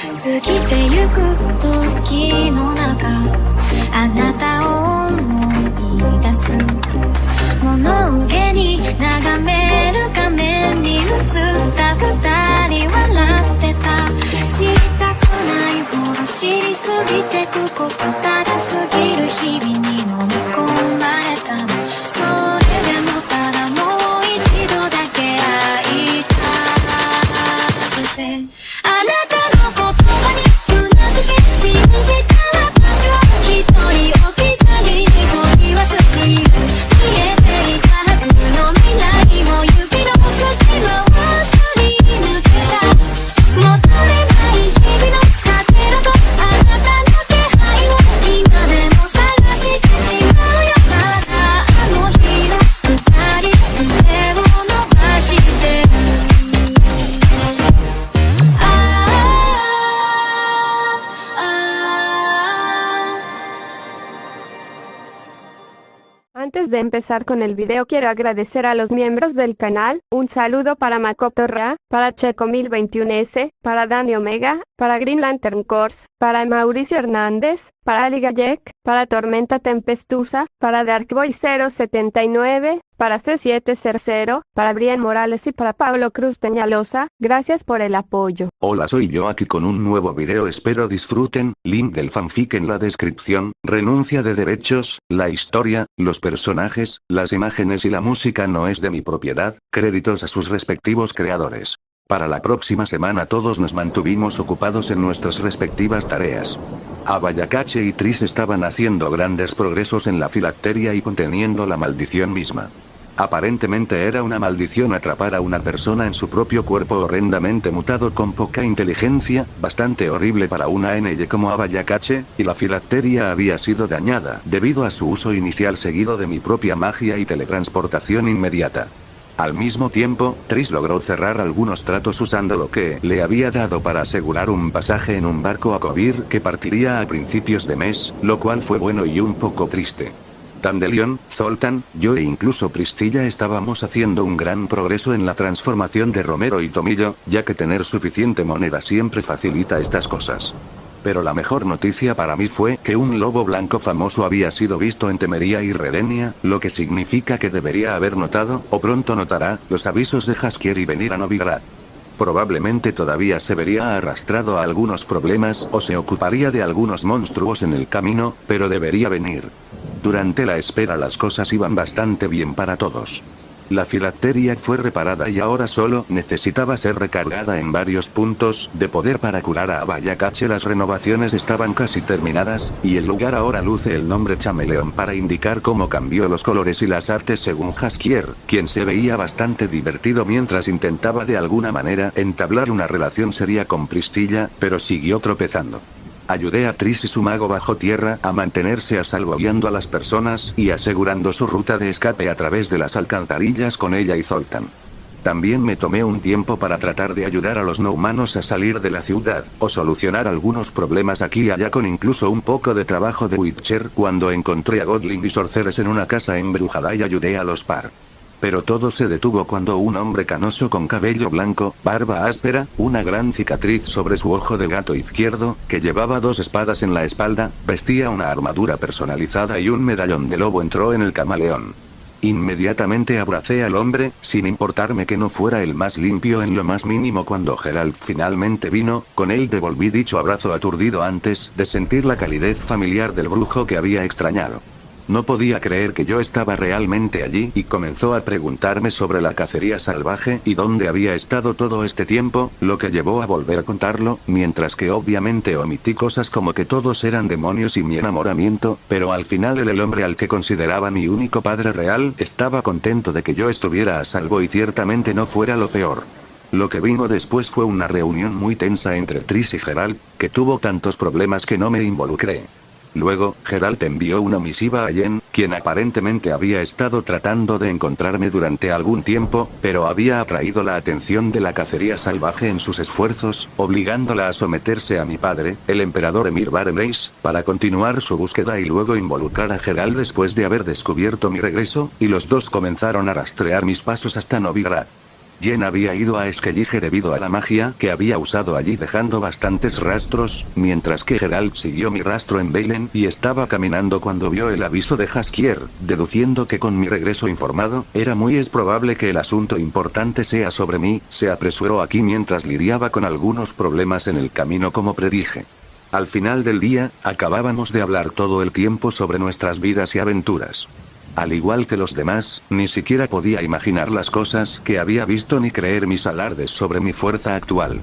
過ぎてゆく時の中あなたを思い出す物憂げに眺める画面に映った二人笑ってた知りたくないほど知りすぎてくことただ過ぎる日々に飲み込まれたのそれでもただもう一度だけ会いたくてあなたの言葉にうなずき信じた私は一人置き去りに取り忘れる見えていたはずの未来も指の隙間をすり抜けた戻れない日々のかけらとあなたの気配を今でも探してしまうよまだあの日の二人腕を伸ばしてるAntes de empezar con el video quiero agradecer a los miembros del canal, un saludo para Makoto Ra, para Checo1021S, para Dani Omega, para Green Lantern Corps, para Mauricio Hernández, para Ali Gallec, para Tormenta Tempestuosa, para Darkboy 079, para C700, para Brian Morales y para Pablo Cruz Peñalosa, gracias por el apoyo. Hola, soy yo aquí con un nuevo video, espero disfruten, link del fanfic en la descripción, renuncia de derechos, la historia, los personajes, las imágenes y la música no es de mi propiedad, créditos a sus respectivos creadores. Para la próxima semana todos nos mantuvimos ocupados en nuestras respectivas tareas. Abayakache y Tris estaban haciendo grandes progresos en la filacteria y conteniendo la maldición misma. Aparentemente era una maldición atrapar a una persona en su propio cuerpo horrendamente mutado con poca inteligencia, bastante horrible para una NY como Abayakache, y la filacteria había sido dañada debido a su uso inicial seguido de mi propia magia y teletransportación inmediata. Al mismo tiempo, Tris logró cerrar algunos tratos usando lo que le había dado para asegurar un pasaje en un barco a Kobir que partiría a principios de mes, lo cual fue bueno y un poco triste. Dandelion, Zoltan, yo e incluso Priscilla estábamos haciendo un gran progreso en la transformación de Romero y Tomillo, ya que tener suficiente moneda siempre facilita estas cosas. Pero la mejor noticia para mí fue que un lobo blanco famoso había sido visto en Temeria y Redenia, lo que significa que debería haber notado, o pronto notará, los avisos de Jaskier y venir a Novigrad. Probablemente todavía se vería arrastrado a algunos problemas o se ocuparía de algunos monstruos en el camino, pero debería venir. Durante la espera las cosas iban bastante bien para todos. La filacteria fue reparada y ahora solo necesitaba ser recargada en varios puntos de poder para curar a Abayakache. Las renovaciones estaban casi terminadas, y el lugar ahora luce el nombre Chameleón para indicar cómo cambió los colores y las artes según Jaskier, quien se veía bastante divertido mientras intentaba de alguna manera entablar una relación seria con Priscilla, pero siguió tropezando. Ayudé a Tris y su mago bajo tierra a mantenerse a salvo guiando a las personas y asegurando su ruta de escape a través de las alcantarillas con ella y Zoltan. También me tomé un tiempo para tratar de ayudar a los no humanos a salir de la ciudad, o solucionar algunos problemas aquí y allá con incluso un poco de trabajo de Witcher cuando encontré a Godling y Sorceres en una casa embrujada y ayudé a los par. Pero todo se detuvo cuando un hombre canoso con cabello blanco, barba áspera, una gran cicatriz sobre su ojo de gato izquierdo, que llevaba dos espadas en la espalda, vestía una armadura personalizada y un medallón de lobo entró en el camaleón. Inmediatamente abracé al hombre, sin importarme que no fuera el más limpio en lo más mínimo. Cuando Geralt finalmente vino, con él devolví dicho abrazo aturdido antes de sentir la calidez familiar del brujo que había extrañado. No podía creer que yo estaba realmente allí y comenzó a preguntarme sobre la cacería salvaje y dónde había estado todo este tiempo, lo que llevó a volver a contarlo, mientras que obviamente omití cosas como que todos eran demonios y mi enamoramiento, pero al final el hombre al que consideraba mi único padre real estaba contento de que yo estuviera a salvo y ciertamente no fuera lo peor. Lo que vino después fue una reunión muy tensa entre Tris y Geralt, que tuvo tantos problemas que no me involucré. Luego, Geralt envió una misiva a Yen, quien aparentemente había estado tratando de encontrarme durante algún tiempo, pero había atraído la atención de la cacería salvaje en sus esfuerzos, obligándola a someterse a mi padre, el emperador Emir Baremreis, para continuar su búsqueda y luego involucrar a Geralt después de haber descubierto mi regreso, y los dos comenzaron a rastrear mis pasos hasta Novigrad. Jen había ido a Skellige debido a la magia que había usado allí dejando bastantes rastros, mientras que Geralt siguió mi rastro en Velen y estaba caminando cuando vio el aviso de Jaskier, deduciendo que con mi regreso informado, era muy probable que el asunto importante sea sobre mí, se apresuró aquí mientras lidiaba con algunos problemas en el camino como predije. Al final del día, acabábamos de hablar todo el tiempo sobre nuestras vidas y aventuras. Al igual que los demás, ni siquiera podía imaginar las cosas que había visto ni creer mis alardes sobre mi fuerza actual.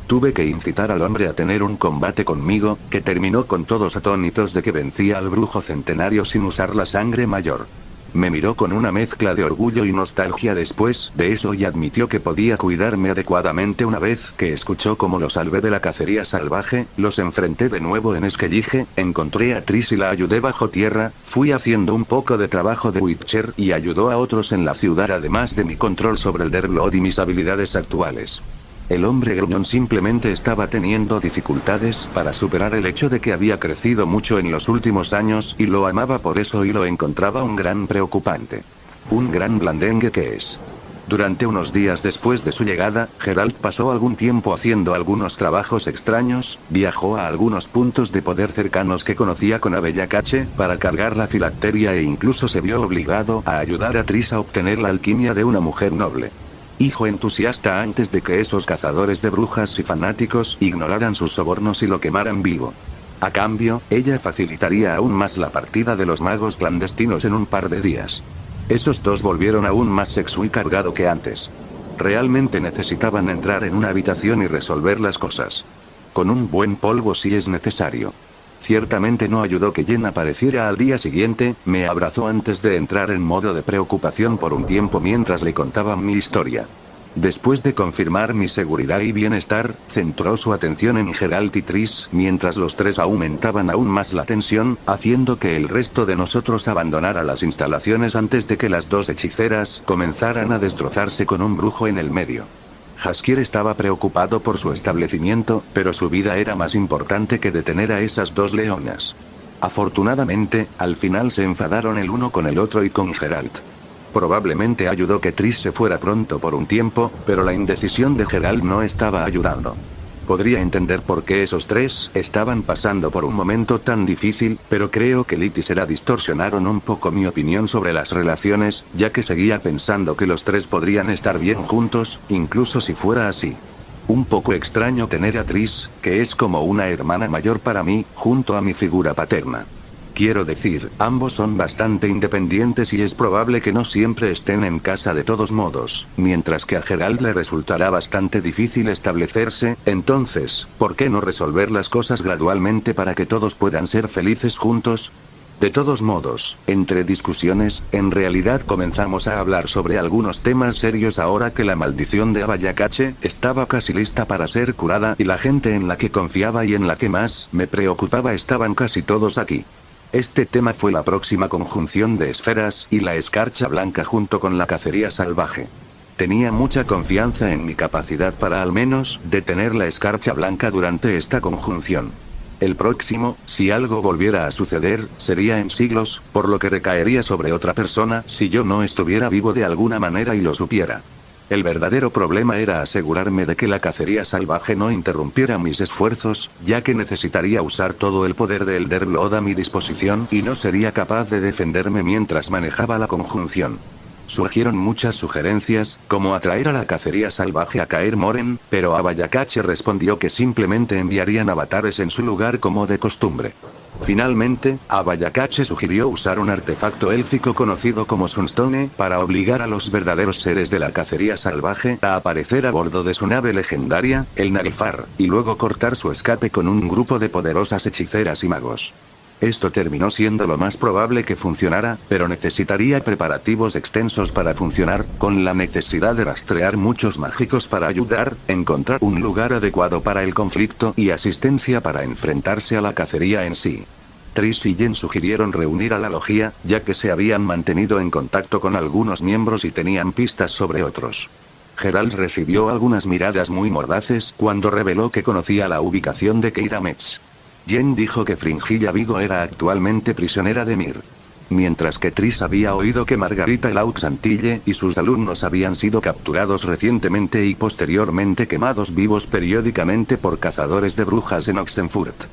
Tuve que incitar al hombre a tener un combate conmigo, que terminó con todos atónitos de que vencía al brujo centenario sin usar la sangre mayor. Me miró con una mezcla de orgullo y nostalgia después de eso y admitió que podía cuidarme adecuadamente una vez que escuchó cómo los salvé de la cacería salvaje, los enfrenté de nuevo en Skellige, encontré a Triss y la ayudé bajo tierra, fui haciendo un poco de trabajo de Witcher y ayudó a otros en la ciudad además de mi control sobre el Derlord y mis habilidades actuales. El hombre gruñón simplemente estaba teniendo dificultades para superar el hecho de que había crecido mucho en los últimos años y lo amaba por eso y lo encontraba un gran preocupante. Un gran blandengue que es. Durante unos días después de su llegada, Geralt pasó algún tiempo haciendo algunos trabajos extraños, viajó a algunos puntos de poder cercanos que conocía con Abellacache para cargar la filacteria e incluso se vio obligado a ayudar a Triss a obtener la alquimia de una mujer noble. Hijo entusiasta antes de que esos cazadores de brujas y fanáticos ignoraran sus sobornos y lo quemaran vivo. A cambio, ella facilitaría aún más la partida de los magos clandestinos en un par de días. Esos dos volvieron aún más sexy cargado que antes. Realmente necesitaban entrar en una habitación y resolver las cosas. Con un buen polvo si es necesario. Ciertamente no ayudó que Jen apareciera al día siguiente, me abrazó antes de entrar en modo de preocupación por un tiempo mientras le contaba mi historia. Después de confirmar mi seguridad y bienestar, centró su atención en Geralt y Triss, mientras los tres aumentaban aún más la tensión, haciendo que el resto de nosotros abandonara las instalaciones antes de que las dos hechiceras comenzaran a destrozarse con un brujo en el medio. Jaskier estaba preocupado por su establecimiento, pero su vida era más importante que detener a esas dos leonas. Afortunadamente, al final se enfadaron el uno con el otro y con Geralt. Probablemente ayudó que Triss se fuera pronto por un tiempo, pero la indecisión de Geralt no estaba ayudando. Podría entender por qué esos tres estaban pasando por un momento tan difícil, pero creo que Lit y Sera distorsionaron un poco mi opinión sobre las relaciones, ya que seguía pensando que los tres podrían estar bien juntos, incluso si fuera así. Un poco extraño tener a Triss, que es como una hermana mayor para mí, junto a mi figura paterna. Quiero decir, ambos son bastante independientes y es probable que no siempre estén en casa de todos modos, mientras que a Geralt le resultará bastante difícil establecerse, entonces, ¿por qué no resolver las cosas gradualmente para que todos puedan ser felices juntos? De todos modos, entre discusiones, en realidad comenzamos a hablar sobre algunos temas serios ahora que la maldición de Abellacache estaba casi lista para ser curada y la gente en la que confiaba y en la que más me preocupaba estaban casi todos aquí. Este tema fue la próxima conjunción de esferas y la escarcha blanca junto con la cacería salvaje. Tenía mucha confianza en mi capacidad para al menos detener la escarcha blanca durante esta conjunción. El próximo, si algo volviera a suceder, sería en siglos, por lo que recaería sobre otra persona si yo no estuviera vivo de alguna manera y lo supiera. El verdadero problema era asegurarme de que la cacería salvaje no interrumpiera mis esfuerzos, ya que necesitaría usar todo el poder de Elder Lord a mi disposición y no sería capaz de defenderme mientras manejaba la conjunción. Surgieron muchas sugerencias, como atraer a la cacería salvaje a Kaer Morhen, pero Abellacache respondió que simplemente enviarían avatares en su lugar como de costumbre. Finalmente, Abellacache sugirió usar un artefacto élfico conocido como Sunstone para obligar a los verdaderos seres de la cacería salvaje a aparecer a bordo de su nave legendaria, el Naglfar, y luego cortar su escape con un grupo de poderosas hechiceras y magos. Esto terminó siendo lo más probable que funcionara, pero necesitaría preparativos extensos para funcionar, con la necesidad de rastrear muchos mágicos para ayudar, encontrar un lugar adecuado para el conflicto y asistencia para enfrentarse a la cacería en sí. Triss y Jen sugirieron reunir a la logia, ya que se habían mantenido en contacto con algunos miembros y tenían pistas sobre otros. Geralt recibió algunas miradas muy mordaces cuando reveló que conocía la ubicación de Keira Metz. Jen dijo que Fringilla Vigo era actualmente prisionera de Mir. Mientras que Triss había oído que Margarita Laux Antille y sus alumnos habían sido capturados recientemente y posteriormente quemados vivos periódicamente por cazadores de brujas en Oxenfurt.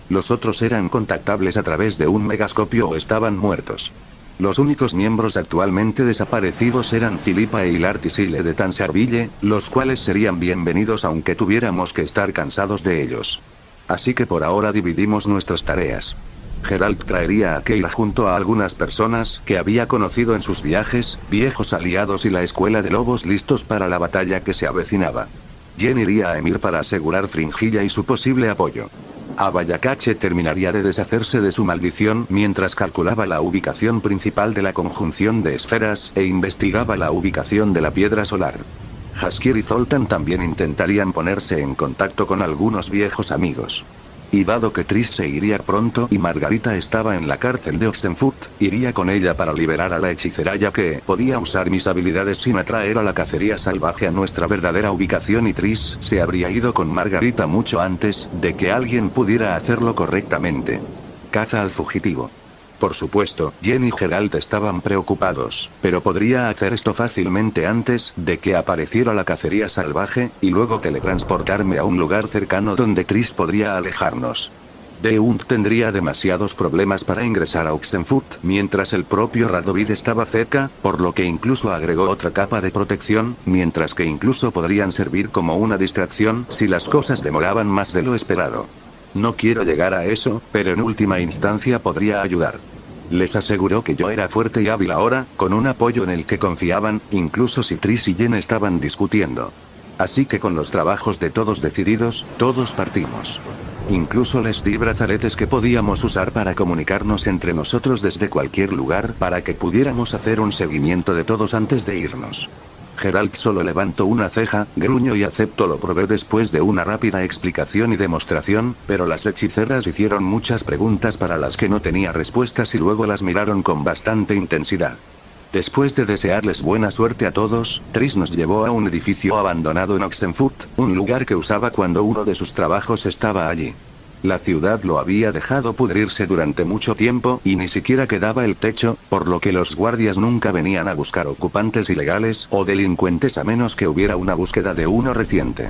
Los otros eran contactables a través de un megascopio o estaban muertos. Los únicos miembros actualmente desaparecidos eran Filipa e Hilar Tisile de Tanserville, los cuales serían bienvenidos aunque tuviéramos que estar cansados de ellos. Así que por ahora dividimos nuestras tareas. Geralt traería a Keira junto a algunas personas que había conocido en sus viajes, viejos aliados y la escuela de lobos listos para la batalla que se avecinaba. Jen iría a Emir para asegurar Fringilla y su posible apoyo. Abayakache terminaría de deshacerse de su maldición mientras calculaba la ubicación principal de la conjunción de esferas e investigaba la ubicación de la piedra solar. Jaskier y Zoltan también intentarían ponerse en contacto con algunos viejos amigos. Y dado que Triss se iría pronto y Margarita estaba en la cárcel de Oxenfurt, iría con ella para liberar a la hechicera ya que podía usar mis habilidades sin atraer a la cacería salvaje a nuestra verdadera ubicación y Triss se habría ido con Margarita mucho antes de que alguien pudiera hacerlo correctamente. Caza al fugitivo. Por supuesto, Jen y Geralt estaban preocupados, pero podría hacer esto fácilmente antes de que apareciera la cacería salvaje, y luego teletransportarme a un lugar cercano donde Triss podría alejarnos. Deunt tendría demasiados problemas para ingresar a Oxenfurt mientras el propio Radovid estaba cerca, por lo que incluso agregó otra capa de protección, mientras que incluso podrían servir como una distracción si las cosas demoraban más de lo esperado. No quiero llegar a eso, pero en última instancia podría ayudar. Les aseguró que yo era fuerte y hábil ahora, con un apoyo en el que confiaban, incluso si Triss y Jen estaban discutiendo. Así que con los trabajos de todos decididos, todos partimos. Incluso les di brazaletes que podíamos usar para comunicarnos entre nosotros desde cualquier lugar para que pudiéramos hacer un seguimiento de todos antes de irnos. Geralt solo levantó una ceja, gruñó y aceptó lo probé después de una rápida explicación y demostración, pero las hechiceras hicieron muchas preguntas para las que no tenía respuestas y luego las miraron con bastante intensidad. Después de desearles buena suerte a todos, Triss nos llevó a un edificio abandonado en Oxenfurt, un lugar que usaba cuando uno de sus trabajos estaba allí. La ciudad lo había dejado pudrirse durante mucho tiempo y ni siquiera quedaba el techo, por lo que los guardias nunca venían a buscar ocupantes ilegales o delincuentes a menos que hubiera una búsqueda de uno reciente.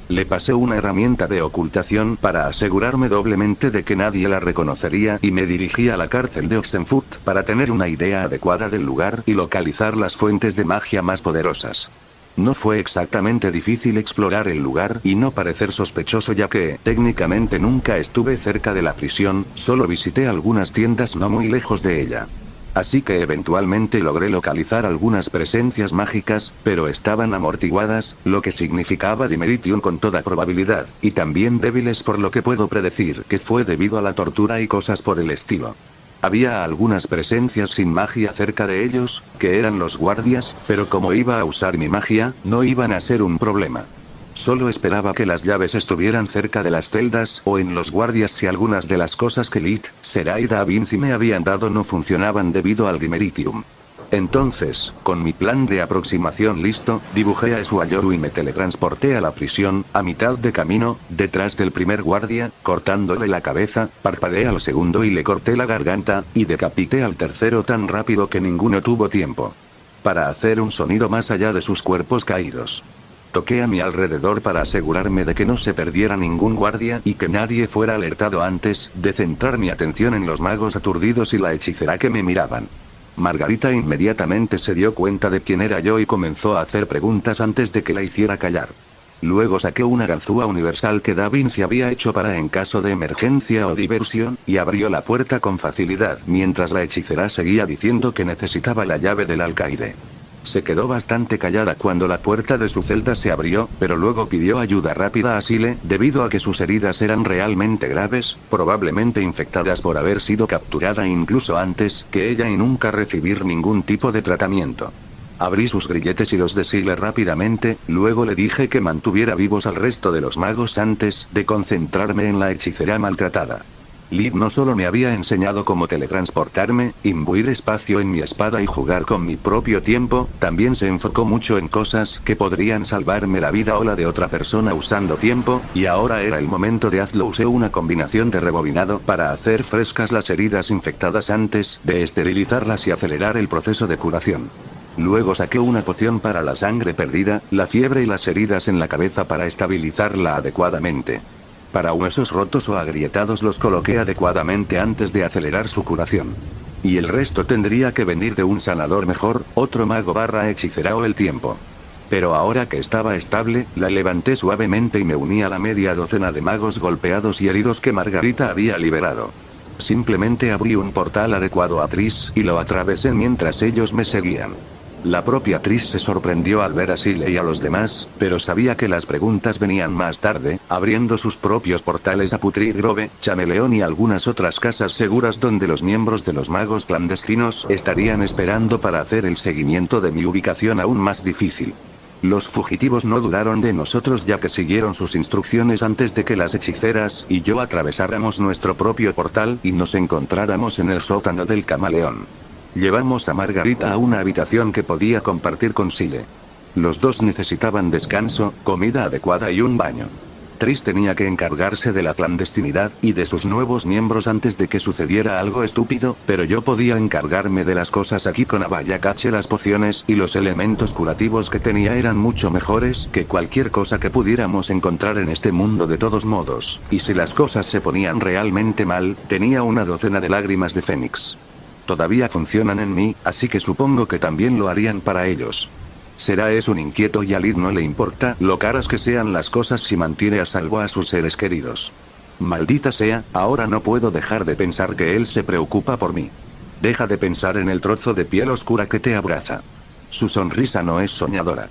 Le pasé una herramienta de ocultación para asegurarme doblemente de que nadie la reconocería y me dirigí a la cárcel de Oxenfurt para tener una idea adecuada del lugar y localizar las fuentes de magia más poderosas. No fue exactamente difícil explorar el lugar y no parecer sospechoso ya que, técnicamente nunca estuve cerca de la prisión, solo visité algunas tiendas no muy lejos de ella. Así que eventualmente logré localizar algunas presencias mágicas, pero estaban amortiguadas, lo que significaba Dimeritium con toda probabilidad, y también débiles por lo que puedo predecir que fue debido a la tortura y cosas por el estilo. Había algunas presencias sin magia cerca de ellos, que eran los guardias, pero como iba a usar mi magia, no iban a ser un problema. Solo esperaba que las llaves estuvieran cerca de las celdas o en los guardias si algunas de las cosas que Lit, Sera y Da Vinci me habían dado no funcionaban debido al Dimeritium. Entonces, con mi plan de aproximación listo, dibujé a Suayoru y me teletransporté a la prisión, a mitad de camino, detrás del primer guardia, cortándole la cabeza, parpadeé al segundo y le corté la garganta, y decapité al tercero tan rápido que ninguno tuvo tiempo para hacer un sonido más allá de sus cuerpos caídos. Toqué a mi alrededor para asegurarme de que no se perdiera ningún guardia y que nadie fuera alertado antes de centrar mi atención en los magos aturdidos y la hechicera que me miraban. Margarita inmediatamente se dio cuenta de quién era yo y comenzó a hacer preguntas antes de que la hiciera callar. Luego saqué una ganzúa universal que Da Vinci había hecho para en caso de emergencia o diversión, y abrió la puerta con facilidad mientras la hechicera seguía diciendo que necesitaba la llave del alcaide. Se quedó bastante callada cuando la puerta de su celda se abrió, pero luego pidió ayuda rápida a Sile, debido a que sus heridas eran realmente graves, probablemente infectadas por haber sido capturada incluso antes que ella y nunca recibir ningún tipo de tratamiento. Abrí sus grilletes y los de Sile rápidamente, luego le dije que mantuviera vivos al resto de los magos antes de concentrarme en la hechicera maltratada. Liv no solo me había enseñado cómo teletransportarme, imbuir espacio en mi espada y jugar con mi propio tiempo, también se enfocó mucho en cosas que podrían salvarme la vida o la de otra persona usando tiempo, y ahora era el momento de hazlo. Usé una combinación de rebobinado para hacer frescas las heridas infectadas antes de esterilizarlas y acelerar el proceso de curación. Luego saqué una poción para la sangre perdida, la fiebre y las heridas en la cabeza para estabilizarla adecuadamente. Para huesos rotos o agrietados los coloqué adecuadamente antes de acelerar su curación. Y el resto tendría que venir de un sanador mejor, otro mago / hechicera o el tiempo. Pero ahora que estaba estable, la levanté suavemente y me uní a la media docena de magos golpeados y heridos que Margarita había liberado. Simplemente abrí un portal adecuado a Triss y lo atravesé mientras ellos me seguían. La propia Triss se sorprendió al ver a Sile y a los demás, pero sabía que las preguntas venían más tarde, abriendo sus propios portales a Putrid Grove, Chameleón y algunas otras casas seguras donde los miembros de los magos clandestinos estarían esperando para hacer el seguimiento de mi ubicación aún más difícil. Los fugitivos no dudaron de nosotros ya que siguieron sus instrucciones antes de que las hechiceras y yo atravesáramos nuestro propio portal y nos encontráramos en el sótano del camaleón. Llevamos a Margarita a una habitación que podía compartir con Sile. Los dos necesitaban descanso, comida adecuada y un baño. Triss tenía que encargarse de la clandestinidad y de sus nuevos miembros antes de que sucediera algo estúpido, pero yo podía encargarme de las cosas aquí con Abayakache. Las pociones y los elementos curativos que tenía eran mucho mejores que cualquier cosa que pudiéramos encontrar en este mundo de todos modos, y si las cosas se ponían realmente mal, tenía una docena de lágrimas de Fénix. Todavía funcionan en mí, así que supongo que también lo harían para ellos. Será es un inquieto y a Liv no le importa lo caras que sean las cosas si mantiene a salvo a sus seres queridos. Maldita sea, ahora no puedo dejar de pensar que él se preocupa por mí. Deja de pensar en el trozo de piel oscura que te abraza. Su sonrisa no es soñadora.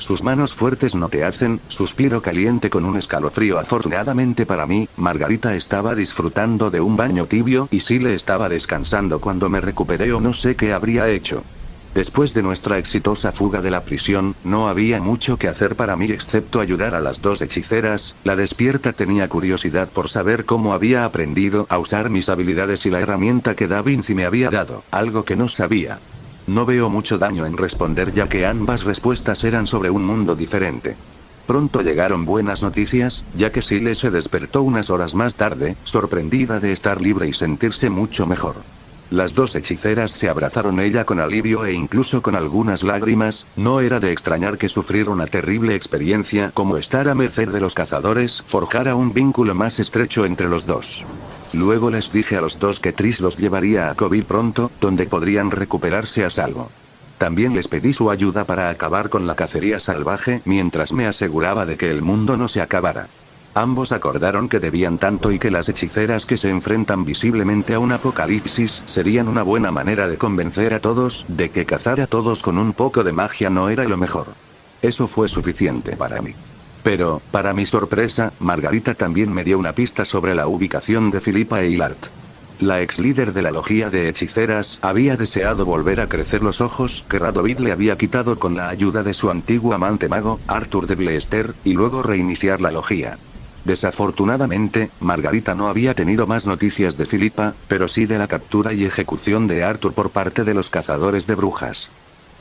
Sus manos fuertes no te hacen, suspiro caliente con un escalofrío. Afortunadamente para mí, Margarita estaba disfrutando de un baño tibio y Sile estaba descansando cuando me recuperé o no sé qué habría hecho. Después de nuestra exitosa fuga de la prisión, no había mucho que hacer para mí excepto ayudar a las dos hechiceras. La despierta tenía curiosidad por saber cómo había aprendido a usar mis habilidades y la herramienta que Da Vinci me había dado, algo que no sabía. No veo mucho daño en responder ya que ambas respuestas eran sobre un mundo diferente. Pronto llegaron buenas noticias, ya que Sile se despertó unas horas más tarde, sorprendida de estar libre y sentirse mucho mejor. Las dos hechiceras se abrazaron, ella con alivio e incluso con algunas lágrimas. No era de extrañar que sufrir una terrible experiencia como estar a merced de los cazadores forjara un vínculo más estrecho entre los dos. Luego les dije a los dos que Triss los llevaría a Covil pronto, donde podrían recuperarse a salvo. También les pedí su ayuda para acabar con la cacería salvaje mientras me aseguraba de que el mundo no se acabara. Ambos acordaron que debían tanto y que las hechiceras que se enfrentan visiblemente a un apocalipsis serían una buena manera de convencer a todos de que cazar a todos con un poco de magia no era lo mejor. Eso fue suficiente para mí. Pero, para mi sorpresa, Margarita también me dio una pista sobre la ubicación de Philippa e Hilart. La ex líder de la logia de hechiceras había deseado volver a crecer los ojos que Radovid le había quitado con la ayuda de su antiguo amante mago, Arthur de Bleester, y luego reiniciar la logia. Desafortunadamente, Margarita no había tenido más noticias de Philippa, pero sí de la captura y ejecución de Arthur por parte de los cazadores de brujas.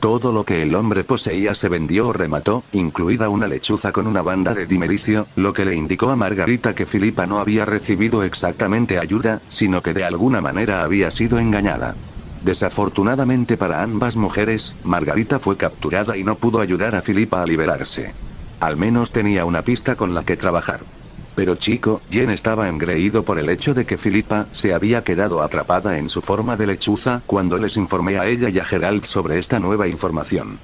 Todo lo que el hombre poseía se vendió o remató, incluida una lechuza con una banda de dimericio, lo que le indicó a Margarita que Philippa no había recibido exactamente ayuda, sino que de alguna manera había sido engañada. Desafortunadamente para ambas mujeres, Margarita fue capturada y no pudo ayudar a Philippa a liberarse. Al menos tenía una pista con la que trabajar. Pero chico, Jen estaba engreído por el hecho de que Philippa se había quedado atrapada en su forma de lechuza cuando les informé a ella y a Geralt sobre esta nueva información.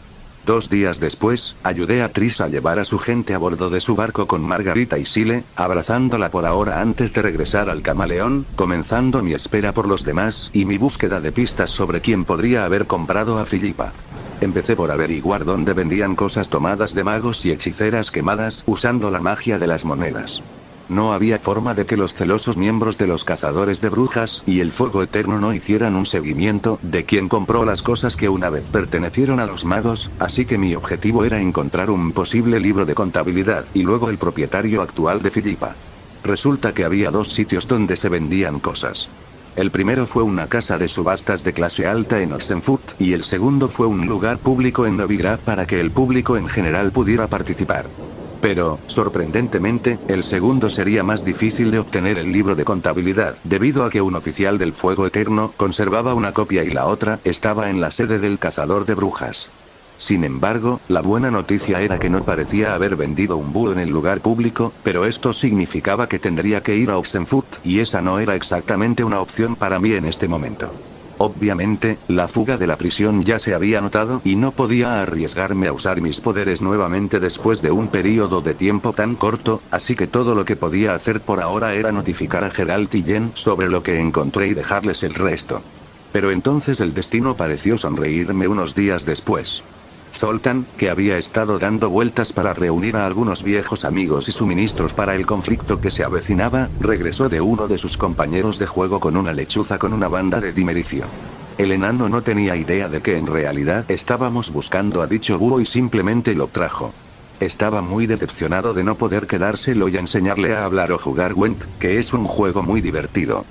2 días después, ayudé a Triss a llevar a su gente a bordo de su barco con Margarita y Sile, abrazándola por ahora antes de regresar al camaleón, comenzando mi espera por los demás y mi búsqueda de pistas sobre quién podría haber comprado a Philippa. Empecé por averiguar dónde vendían cosas tomadas de magos y hechiceras quemadas usando la magia de las monedas. No había forma de que los celosos miembros de los cazadores de brujas y el fuego eterno no hicieran un seguimiento de quién compró las cosas que una vez pertenecieron a los magos, así que mi objetivo era encontrar un posible libro de contabilidad y luego el propietario actual de Philippa. Resulta que había dos sitios donde se vendían cosas. El primero fue una casa de subastas de clase alta en Oxenfurt, y el segundo fue un lugar público en Novigrad para que el público en general pudiera participar. Pero, sorprendentemente, el segundo sería más difícil de obtener el libro de contabilidad, debido a que un oficial del Fuego Eterno conservaba una copia y la otra estaba en la sede del cazador de brujas. Sin embargo, la buena noticia era que no parecía haber vendido un búho en el lugar público, pero esto significaba que tendría que ir a Oxenfurt, y esa no era exactamente una opción para mí en este momento. Obviamente, la fuga de la prisión ya se había notado y no podía arriesgarme a usar mis poderes nuevamente después de un periodo de tiempo tan corto, así que todo lo que podía hacer por ahora era notificar a Geralt y Jen sobre lo que encontré y dejarles el resto. Pero entonces el destino pareció sonreírme unos días después. Zoltan, que había estado dando vueltas para reunir a algunos viejos amigos y suministros para el conflicto que se avecinaba, regresó de uno de sus compañeros de juego con una lechuza con una banda de dimericio. El enano no tenía idea de que en realidad estábamos buscando a dicho búho y simplemente lo trajo. Estaba muy decepcionado de no poder quedárselo y enseñarle a hablar o jugar Gwent, que es un juego muy divertido.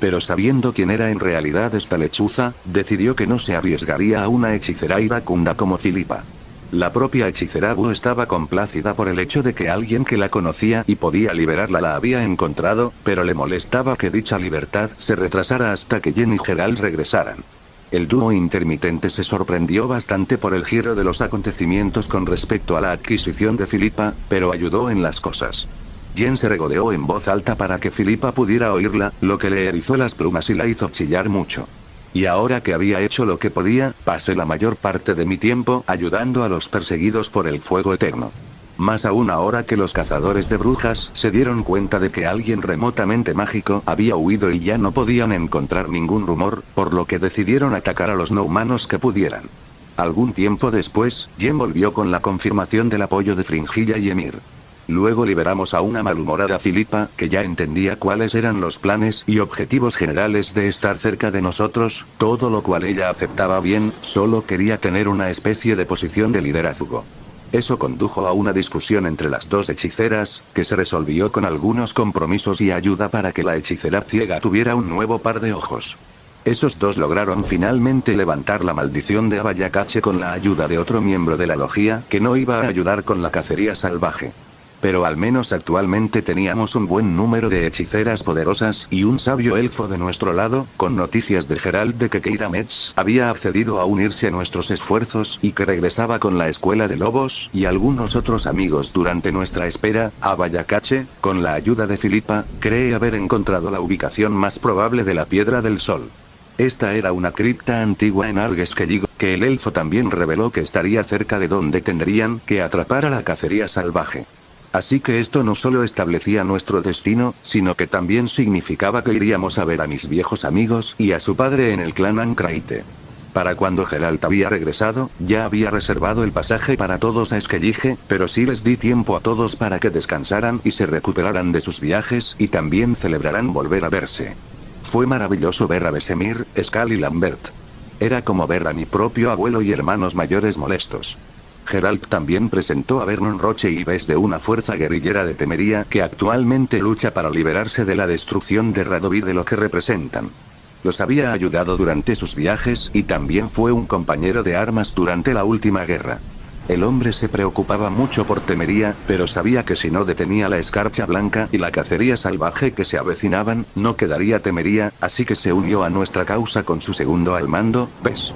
Pero sabiendo quién era en realidad esta lechuza, decidió que no se arriesgaría a una hechicera iracunda como Filipa. La propia hechicera Boo estaba complacida por el hecho de que alguien que la conocía y podía liberarla la había encontrado, pero le molestaba que dicha libertad se retrasara hasta que Jen y Geralt regresaran. El dúo intermitente se sorprendió bastante por el giro de los acontecimientos con respecto a la adquisición de Filipa, pero ayudó en las cosas. Jen se regodeó en voz alta para que Filipa pudiera oírla, lo que le erizó las plumas y la hizo chillar mucho. Y ahora que había hecho lo que podía, pasé la mayor parte de mi tiempo ayudando a los perseguidos por el Fuego Eterno. Más aún ahora que los cazadores de brujas se dieron cuenta de que alguien remotamente mágico había huido y ya no podían encontrar ningún rumor, por lo que decidieron atacar a los no humanos que pudieran. Algún tiempo después, Jen volvió con la confirmación del apoyo de Fringilla y Emir. Luego liberamos a una malhumorada Filipa, que ya entendía cuáles eran los planes y objetivos generales de estar cerca de nosotros, todo lo cual ella aceptaba bien, solo quería tener una especie de posición de liderazgo. Eso condujo a una discusión entre las dos hechiceras, que se resolvió con algunos compromisos y ayuda para que la hechicera ciega tuviera un nuevo par de ojos. Esos dos lograron finalmente levantar la maldición de Abayakache con la ayuda de otro miembro de la logia que no iba a ayudar con la cacería salvaje. Pero al menos actualmente teníamos un buen número de hechiceras poderosas y un sabio elfo de nuestro lado, con noticias de Geralt de que Keira Metz había accedido a unirse a nuestros esfuerzos y que regresaba con la escuela de lobos y algunos otros amigos durante nuestra espera. Abayakache, con la ayuda de Filipa, cree haber encontrado la ubicación más probable de la Piedra del Sol. Esta era una cripta antigua en Argeskellig, que el elfo también reveló que estaría cerca de donde tendrían que atrapar a la cacería salvaje. Así que esto no solo establecía nuestro destino, sino que también significaba que iríamos a ver a mis viejos amigos y a su padre en el clan Ancraite. Para cuando Geralt había regresado, ya había reservado el pasaje para todos a Skellige, pero sí les di tiempo a todos para que descansaran y se recuperaran de sus viajes y también celebraran volver a verse. Fue maravilloso ver a Vesemir, Skal y Lambert. Era como ver a mi propio abuelo y hermanos mayores molestos. Geralt también presentó a Vernon Roche y Bess de una fuerza guerrillera de Temería que actualmente lucha para liberarse de la destrucción de Radovid de lo que representan. Los había ayudado durante sus viajes y también fue un compañero de armas durante la última guerra. El hombre se preocupaba mucho por Temería, pero sabía que si no detenía la escarcha blanca y la cacería salvaje que se avecinaban, no quedaría Temería, así que se unió a nuestra causa con su segundo al mando, Bess.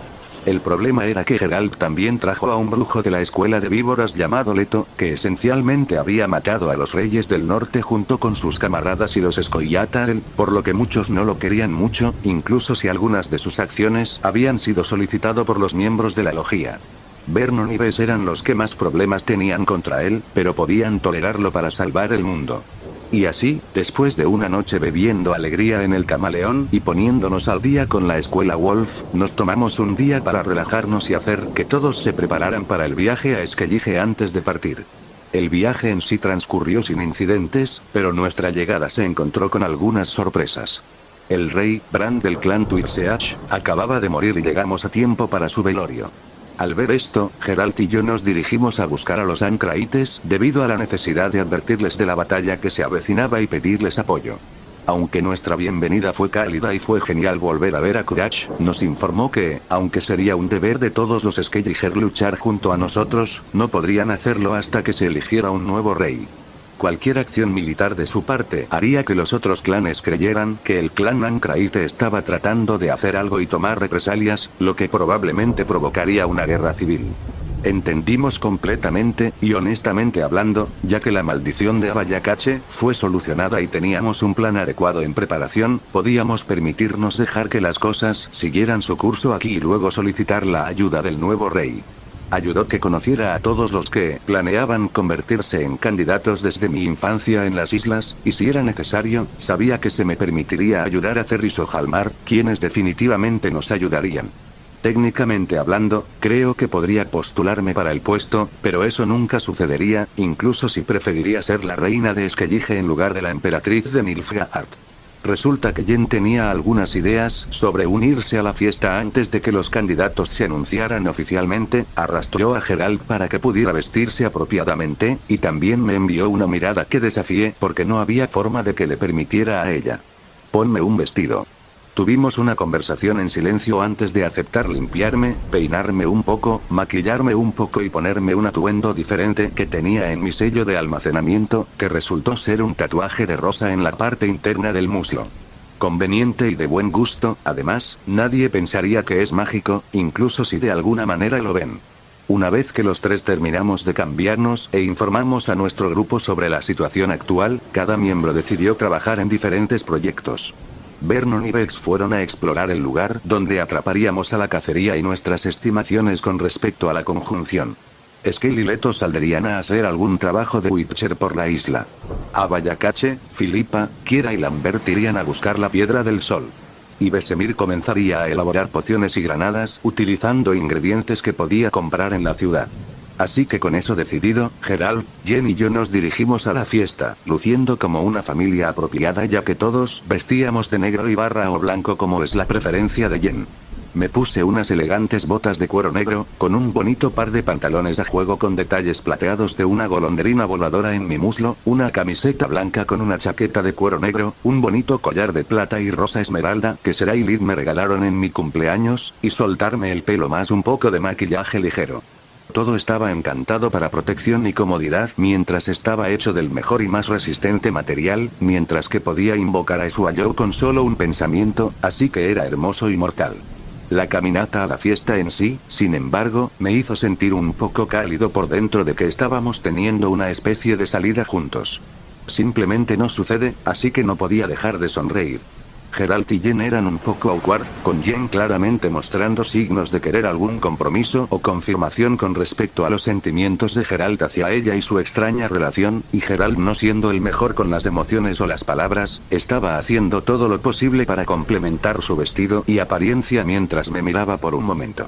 El problema era que Geralt también trajo a un brujo de la escuela de víboras llamado Leto, que esencialmente había matado a los reyes del norte junto con sus camaradas y los Scoia'tael, por lo que muchos no lo querían mucho, incluso si algunas de sus acciones habían sido solicitado por los miembros de la logia. Vernon y Bess eran los que más problemas tenían contra él, pero podían tolerarlo para salvar el mundo. Y así, después de una noche bebiendo alegría en el Camaleón y poniéndonos al día con la escuela Wolf, nos tomamos un día para relajarnos y hacer que todos se prepararan para el viaje a Skellige antes de partir. El viaje en sí transcurrió sin incidentes, pero nuestra llegada se encontró con algunas sorpresas. El rey, Bran del clan Twixeach, acababa de morir y llegamos a tiempo para su velorio. Al ver esto, Geralt y yo nos dirigimos a buscar a los Ancraites, debido a la necesidad de advertirles de la batalla que se avecinaba y pedirles apoyo. Aunque nuestra bienvenida fue cálida y fue genial volver a ver a Courage, nos informó que, aunque sería un deber de todos los Skelliger luchar junto a nosotros, no podrían hacerlo hasta que se eligiera un nuevo rey. Cualquier acción militar de su parte haría que los otros clanes creyeran que el clan Ancraite estaba tratando de hacer algo y tomar represalias, lo que probablemente provocaría una guerra civil. Entendimos completamente, y honestamente hablando, ya que la maldición de Abayakache fue solucionada y teníamos un plan adecuado en preparación, podíamos permitirnos dejar que las cosas siguieran su curso aquí y luego solicitar la ayuda del nuevo rey. Ayudó que conociera a todos los que planeaban convertirse en candidatos desde mi infancia en las islas, y si era necesario, sabía que se me permitiría ayudar a Cerris o Jalmar, quienes definitivamente nos ayudarían. Técnicamente hablando, creo que podría postularme para el puesto, pero eso nunca sucedería, incluso si preferiría ser la reina de Skellige en lugar de la emperatriz de Nilfgaard. Resulta que Jen tenía algunas ideas sobre unirse a la fiesta antes de que los candidatos se anunciaran oficialmente, arrastró a Geralt para que pudiera vestirse apropiadamente, y también me envió una mirada que desafié porque no había forma de que le permitiera a ella. Ponme un vestido. Tuvimos una conversación en silencio antes de aceptar limpiarme, peinarme un poco, maquillarme un poco y ponerme un atuendo diferente que tenía en mi sello de almacenamiento, que resultó ser un tatuaje de rosa en la parte interna del muslo. Conveniente y de buen gusto, además, nadie pensaría que es mágico, incluso si de alguna manera lo ven. Una vez que los tres terminamos de cambiarnos e informamos a nuestro grupo sobre la situación actual, cada miembro decidió trabajar en diferentes proyectos. Vernon y Vex fueron a explorar el lugar donde atraparíamos a la cacería y nuestras estimaciones con respecto a la conjunción. Skell y Leto saldrían a hacer algún trabajo de Witcher por la isla. Abayakache, Filipa, Kiera y Lambert irían a buscar la piedra del sol. Y Vesemir comenzaría a elaborar pociones y granadas utilizando ingredientes que podía comprar en la ciudad. Así que con eso decidido, Geralt, Jen y yo nos dirigimos a la fiesta, luciendo como una familia apropiada ya que todos vestíamos de negro y barra o blanco como es la preferencia de Jen. Me puse unas elegantes botas de cuero negro, con un bonito par de pantalones a juego con detalles plateados de una golondrina voladora en mi muslo, una camiseta blanca con una chaqueta de cuero negro, un bonito collar de plata y rosa esmeralda que Sera y Lid me regalaron en mi cumpleaños, y soltarme el pelo más un poco de maquillaje ligero. Todo estaba encantado para protección y comodidad, mientras estaba hecho del mejor y más resistente material, mientras que podía invocar a Shuayo con solo un pensamiento, así que era hermoso y mortal. La caminata a la fiesta en sí, sin embargo, me hizo sentir un poco cálido por dentro de que estábamos teniendo una especie de salida juntos. Simplemente no sucede, así que no podía dejar de sonreír. Geralt y Jen eran un poco awkward, con Jen claramente mostrando signos de querer algún compromiso o confirmación con respecto a los sentimientos de Geralt hacia ella y su extraña relación, y Geralt no siendo el mejor con las emociones o las palabras, estaba haciendo todo lo posible para complementar su vestido y apariencia mientras me miraba por un momento.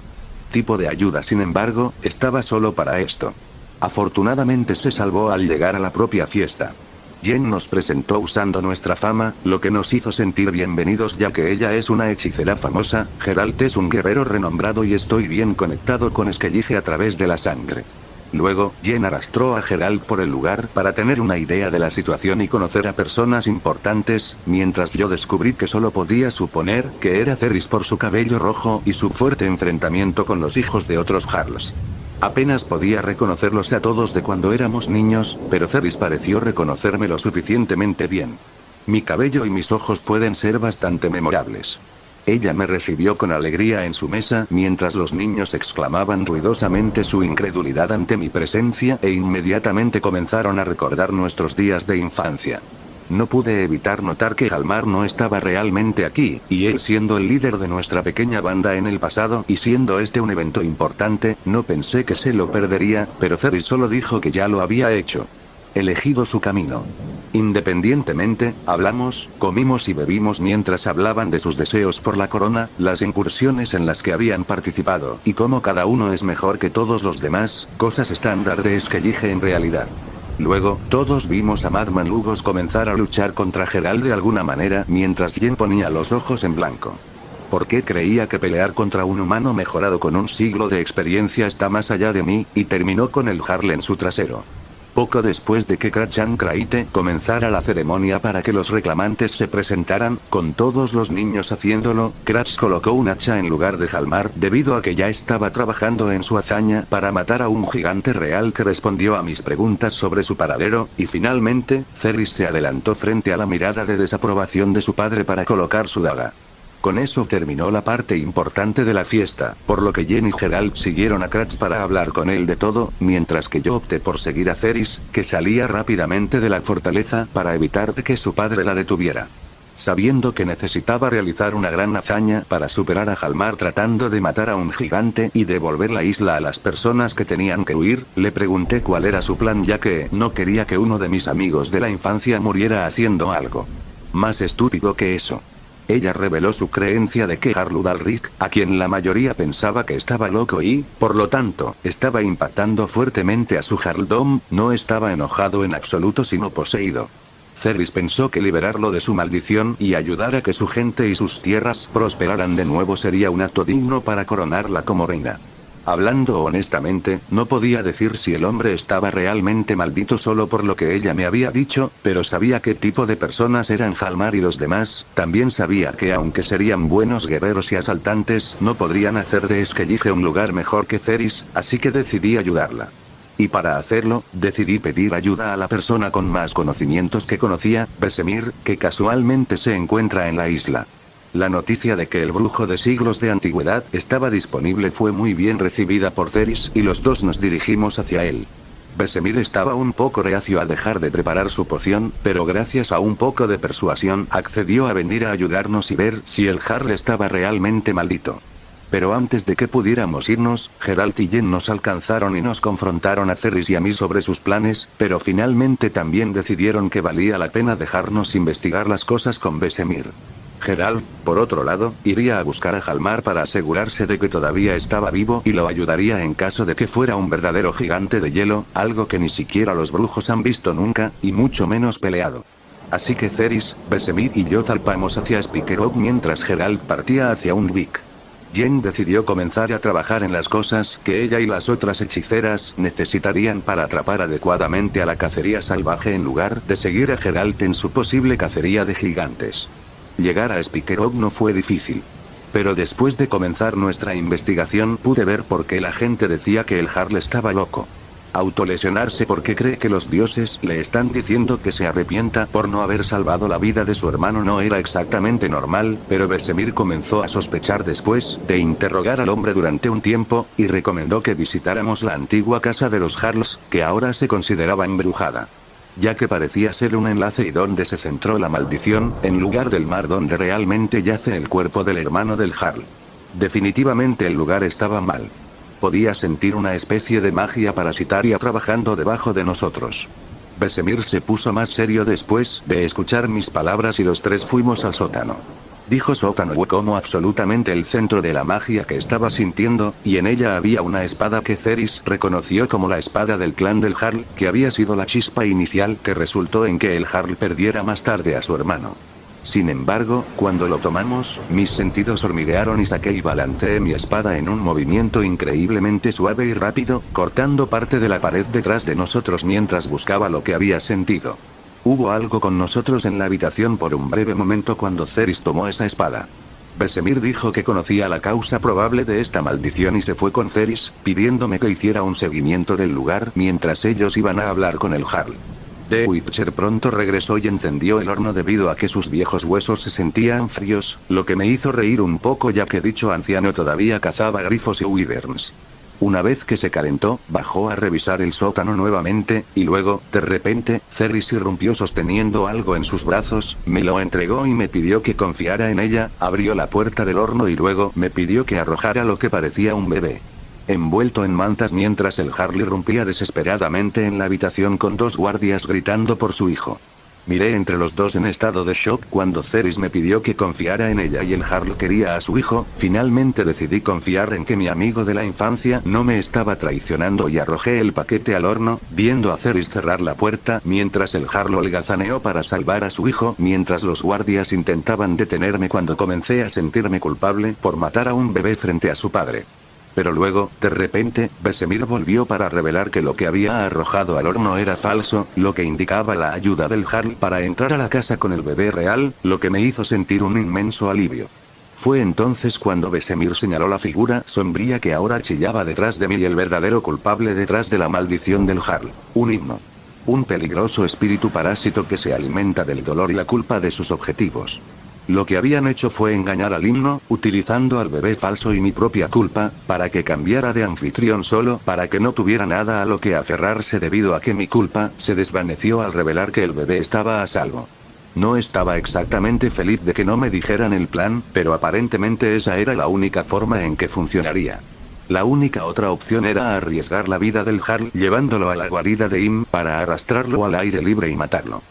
Tipo de ayuda, sin embargo, estaba solo para esto. Afortunadamente se salvó al llegar a la propia fiesta. Jen nos presentó usando nuestra fama, lo que nos hizo sentir bienvenidos ya que ella es una hechicera famosa, Geralt es un guerrero renombrado y estoy bien conectado con Skellige a través de la sangre. Luego, Jen arrastró a Geralt por el lugar para tener una idea de la situación y conocer a personas importantes, mientras yo descubrí que solo podía suponer que era Cerris por su cabello rojo y su fuerte enfrentamiento con los hijos de otros Jarls. Apenas podía reconocerlos a todos de cuando éramos niños, pero Cerris pareció reconocerme lo suficientemente bien. Mi cabello y mis ojos pueden ser bastante memorables. Ella me recibió con alegría en su mesa mientras los niños exclamaban ruidosamente su incredulidad ante mi presencia e inmediatamente comenzaron a recordar nuestros días de infancia. No pude evitar notar que Jalmar no estaba realmente aquí, y él siendo el líder de nuestra pequeña banda en el pasado y siendo este un evento importante, no pensé que se lo perdería, pero Cerris solo dijo que ya lo había hecho. Elegido su camino. Independientemente, hablamos, comimos y bebimos mientras hablaban de sus deseos por la corona, las incursiones en las que habían participado, y cómo cada uno es mejor que todos los demás, cosas estándar de Skellige en realidad. Luego, todos vimos a Madman Lugos comenzar a luchar contra Geralt de alguna manera mientras Jen ponía los ojos en blanco. ¿Por qué creía que pelear contra un humano mejorado con un siglo de experiencia está más allá de mí? Y terminó con el Jarl en su trasero. Poco después de que Krachan Kraite comenzara la ceremonia para que los reclamantes se presentaran, con todos los niños haciéndolo, Kratz colocó un hacha en lugar de Hjalmar debido a que ya estaba trabajando en su hazaña para matar a un gigante real que respondió a mis preguntas sobre su paradero, y finalmente, Cerys se adelantó frente a la mirada de desaprobación de su padre para colocar su daga. Con eso terminó la parte importante de la fiesta, por lo que Yen y Geralt siguieron a Kratz para hablar con él de todo, mientras que yo opté por seguir a Cerys, que salía rápidamente de la fortaleza para evitar que su padre la detuviera. Sabiendo que necesitaba realizar una gran hazaña para superar a Hjalmar tratando de matar a un gigante y devolver la isla a las personas que tenían que huir, le pregunté cuál era su plan ya que no quería que uno de mis amigos de la infancia muriera haciendo algo más estúpido que eso. Ella reveló su creencia de que Jarl Udalric, a quien la mayoría pensaba que estaba loco y, por lo tanto, estaba impactando fuertemente a su Jarldom, no estaba enojado en absoluto sino poseído. Cerys pensó que liberarlo de su maldición y ayudar a que su gente y sus tierras prosperaran de nuevo sería un acto digno para coronarla como reina. Hablando honestamente, no podía decir si el hombre estaba realmente maldito solo por lo que ella me había dicho, pero sabía qué tipo de personas eran Hjalmar y los demás, también sabía que aunque serían buenos guerreros y asaltantes, no podrían hacer de Skellige un lugar mejor que Cerys, así que decidí ayudarla. Y para hacerlo, decidí pedir ayuda a la persona con más conocimientos que conocía, Vesemir, que casualmente se encuentra en la isla. La noticia de que el brujo de siglos de antigüedad estaba disponible fue muy bien recibida por Cerys y los dos nos dirigimos hacia él. Vesemir estaba un poco reacio a dejar de preparar su poción, pero gracias a un poco de persuasión accedió a venir a ayudarnos y ver si el Jarl estaba realmente maldito. Pero antes de que pudiéramos irnos, Geralt y Yen nos alcanzaron y nos confrontaron a Cerys y a mí sobre sus planes, pero finalmente también decidieron que valía la pena dejarnos investigar las cosas con Vesemir. Geralt, por otro lado, iría a buscar a Hjalmar para asegurarse de que todavía estaba vivo y lo ayudaría en caso de que fuera un verdadero gigante de hielo, algo que ni siquiera los brujos han visto nunca, y mucho menos peleado. Así que Cerys, Vesemir y yo zarpamos hacia Spikerog mientras Geralt partía hacia Undvik. Yen decidió comenzar a trabajar en las cosas que ella y las otras hechiceras necesitarían para atrapar adecuadamente a la cacería salvaje en lugar de seguir a Geralt en su posible cacería de gigantes. Llegar a Spikerog no fue difícil. Pero después de comenzar nuestra investigación pude ver por qué la gente decía que el Jarl estaba loco. Autolesionarse porque cree que los dioses le están diciendo que se arrepienta por no haber salvado la vida de su hermano no era exactamente normal, pero Vesemir comenzó a sospechar después de interrogar al hombre durante un tiempo, y recomendó que visitáramos la antigua casa de los Jarls, que ahora se consideraba embrujada. Ya que parecía ser un enlace y donde se centró la maldición, en lugar del mar donde realmente yace el cuerpo del hermano del Jarl. Definitivamente el lugar estaba mal. Podía sentir una especie de magia parasitaria trabajando debajo de nosotros. Vesemir se puso más serio después de escuchar mis palabras y los tres fuimos al sótano. Dijo sótano como absolutamente el centro de la magia que estaba sintiendo, y en ella había una espada que Cerys reconoció como la espada del clan del Jarl, que había sido la chispa inicial que resultó en que el Jarl perdiera más tarde a su hermano. Sin embargo, cuando lo tomamos, mis sentidos hormiguearon y saqué y balanceé mi espada en un movimiento increíblemente suave y rápido, cortando parte de la pared detrás de nosotros mientras buscaba lo que había sentido. Hubo algo con nosotros en la habitación por un breve momento cuando Cerys tomó esa espada. Vesemir dijo que conocía la causa probable de esta maldición y se fue con Cerys, pidiéndome que hiciera un seguimiento del lugar mientras ellos iban a hablar con el Jarl. The Witcher pronto regresó y encendió el horno debido a que sus viejos huesos se sentían fríos, lo que me hizo reír un poco ya que dicho anciano todavía cazaba grifos y wyverns. Una vez que se calentó, bajó a revisar el sótano nuevamente, y luego, de repente, Cerys irrumpió sosteniendo algo en sus brazos, me lo entregó y me pidió que confiara en ella, abrió la puerta del horno y luego me pidió que arrojara lo que parecía un bebé. Envuelto en mantas mientras el Jarl irrumpía desesperadamente en la habitación con dos guardias gritando por su hijo. Miré entre los dos en estado de shock cuando Ceres me pidió que confiara en ella y el Jarl quería a su hijo. Finalmente decidí confiar en que mi amigo de la infancia no me estaba traicionando y arrojé el paquete al horno, viendo a Ceres cerrar la puerta mientras el Jarl holgazaneó para salvar a su hijo, mientras los guardias intentaban detenerme cuando comencé a sentirme culpable por matar a un bebé frente a su padre. Pero luego, de repente, Vesemir volvió para revelar que lo que había arrojado al horno era falso, lo que indicaba la ayuda del Jarl para entrar a la casa con el bebé real, lo que me hizo sentir un inmenso alivio. Fue entonces cuando Vesemir señaló la figura sombría que ahora chillaba detrás de mí y el verdadero culpable detrás de la maldición del Jarl. Un himno. Un peligroso espíritu parásito que se alimenta del dolor y la culpa de sus objetivos. Lo que habían hecho fue engañar al himno, utilizando al bebé falso y mi propia culpa, para que cambiara de anfitrión solo para que no tuviera nada a lo que aferrarse debido a que mi culpa se desvaneció al revelar que el bebé estaba a salvo. No estaba exactamente feliz de que no me dijeran el plan, pero aparentemente esa era la única forma en que funcionaría. La única otra opción era arriesgar la vida del Jarl llevándolo a la guarida de Im para arrastrarlo al aire libre y matarlo.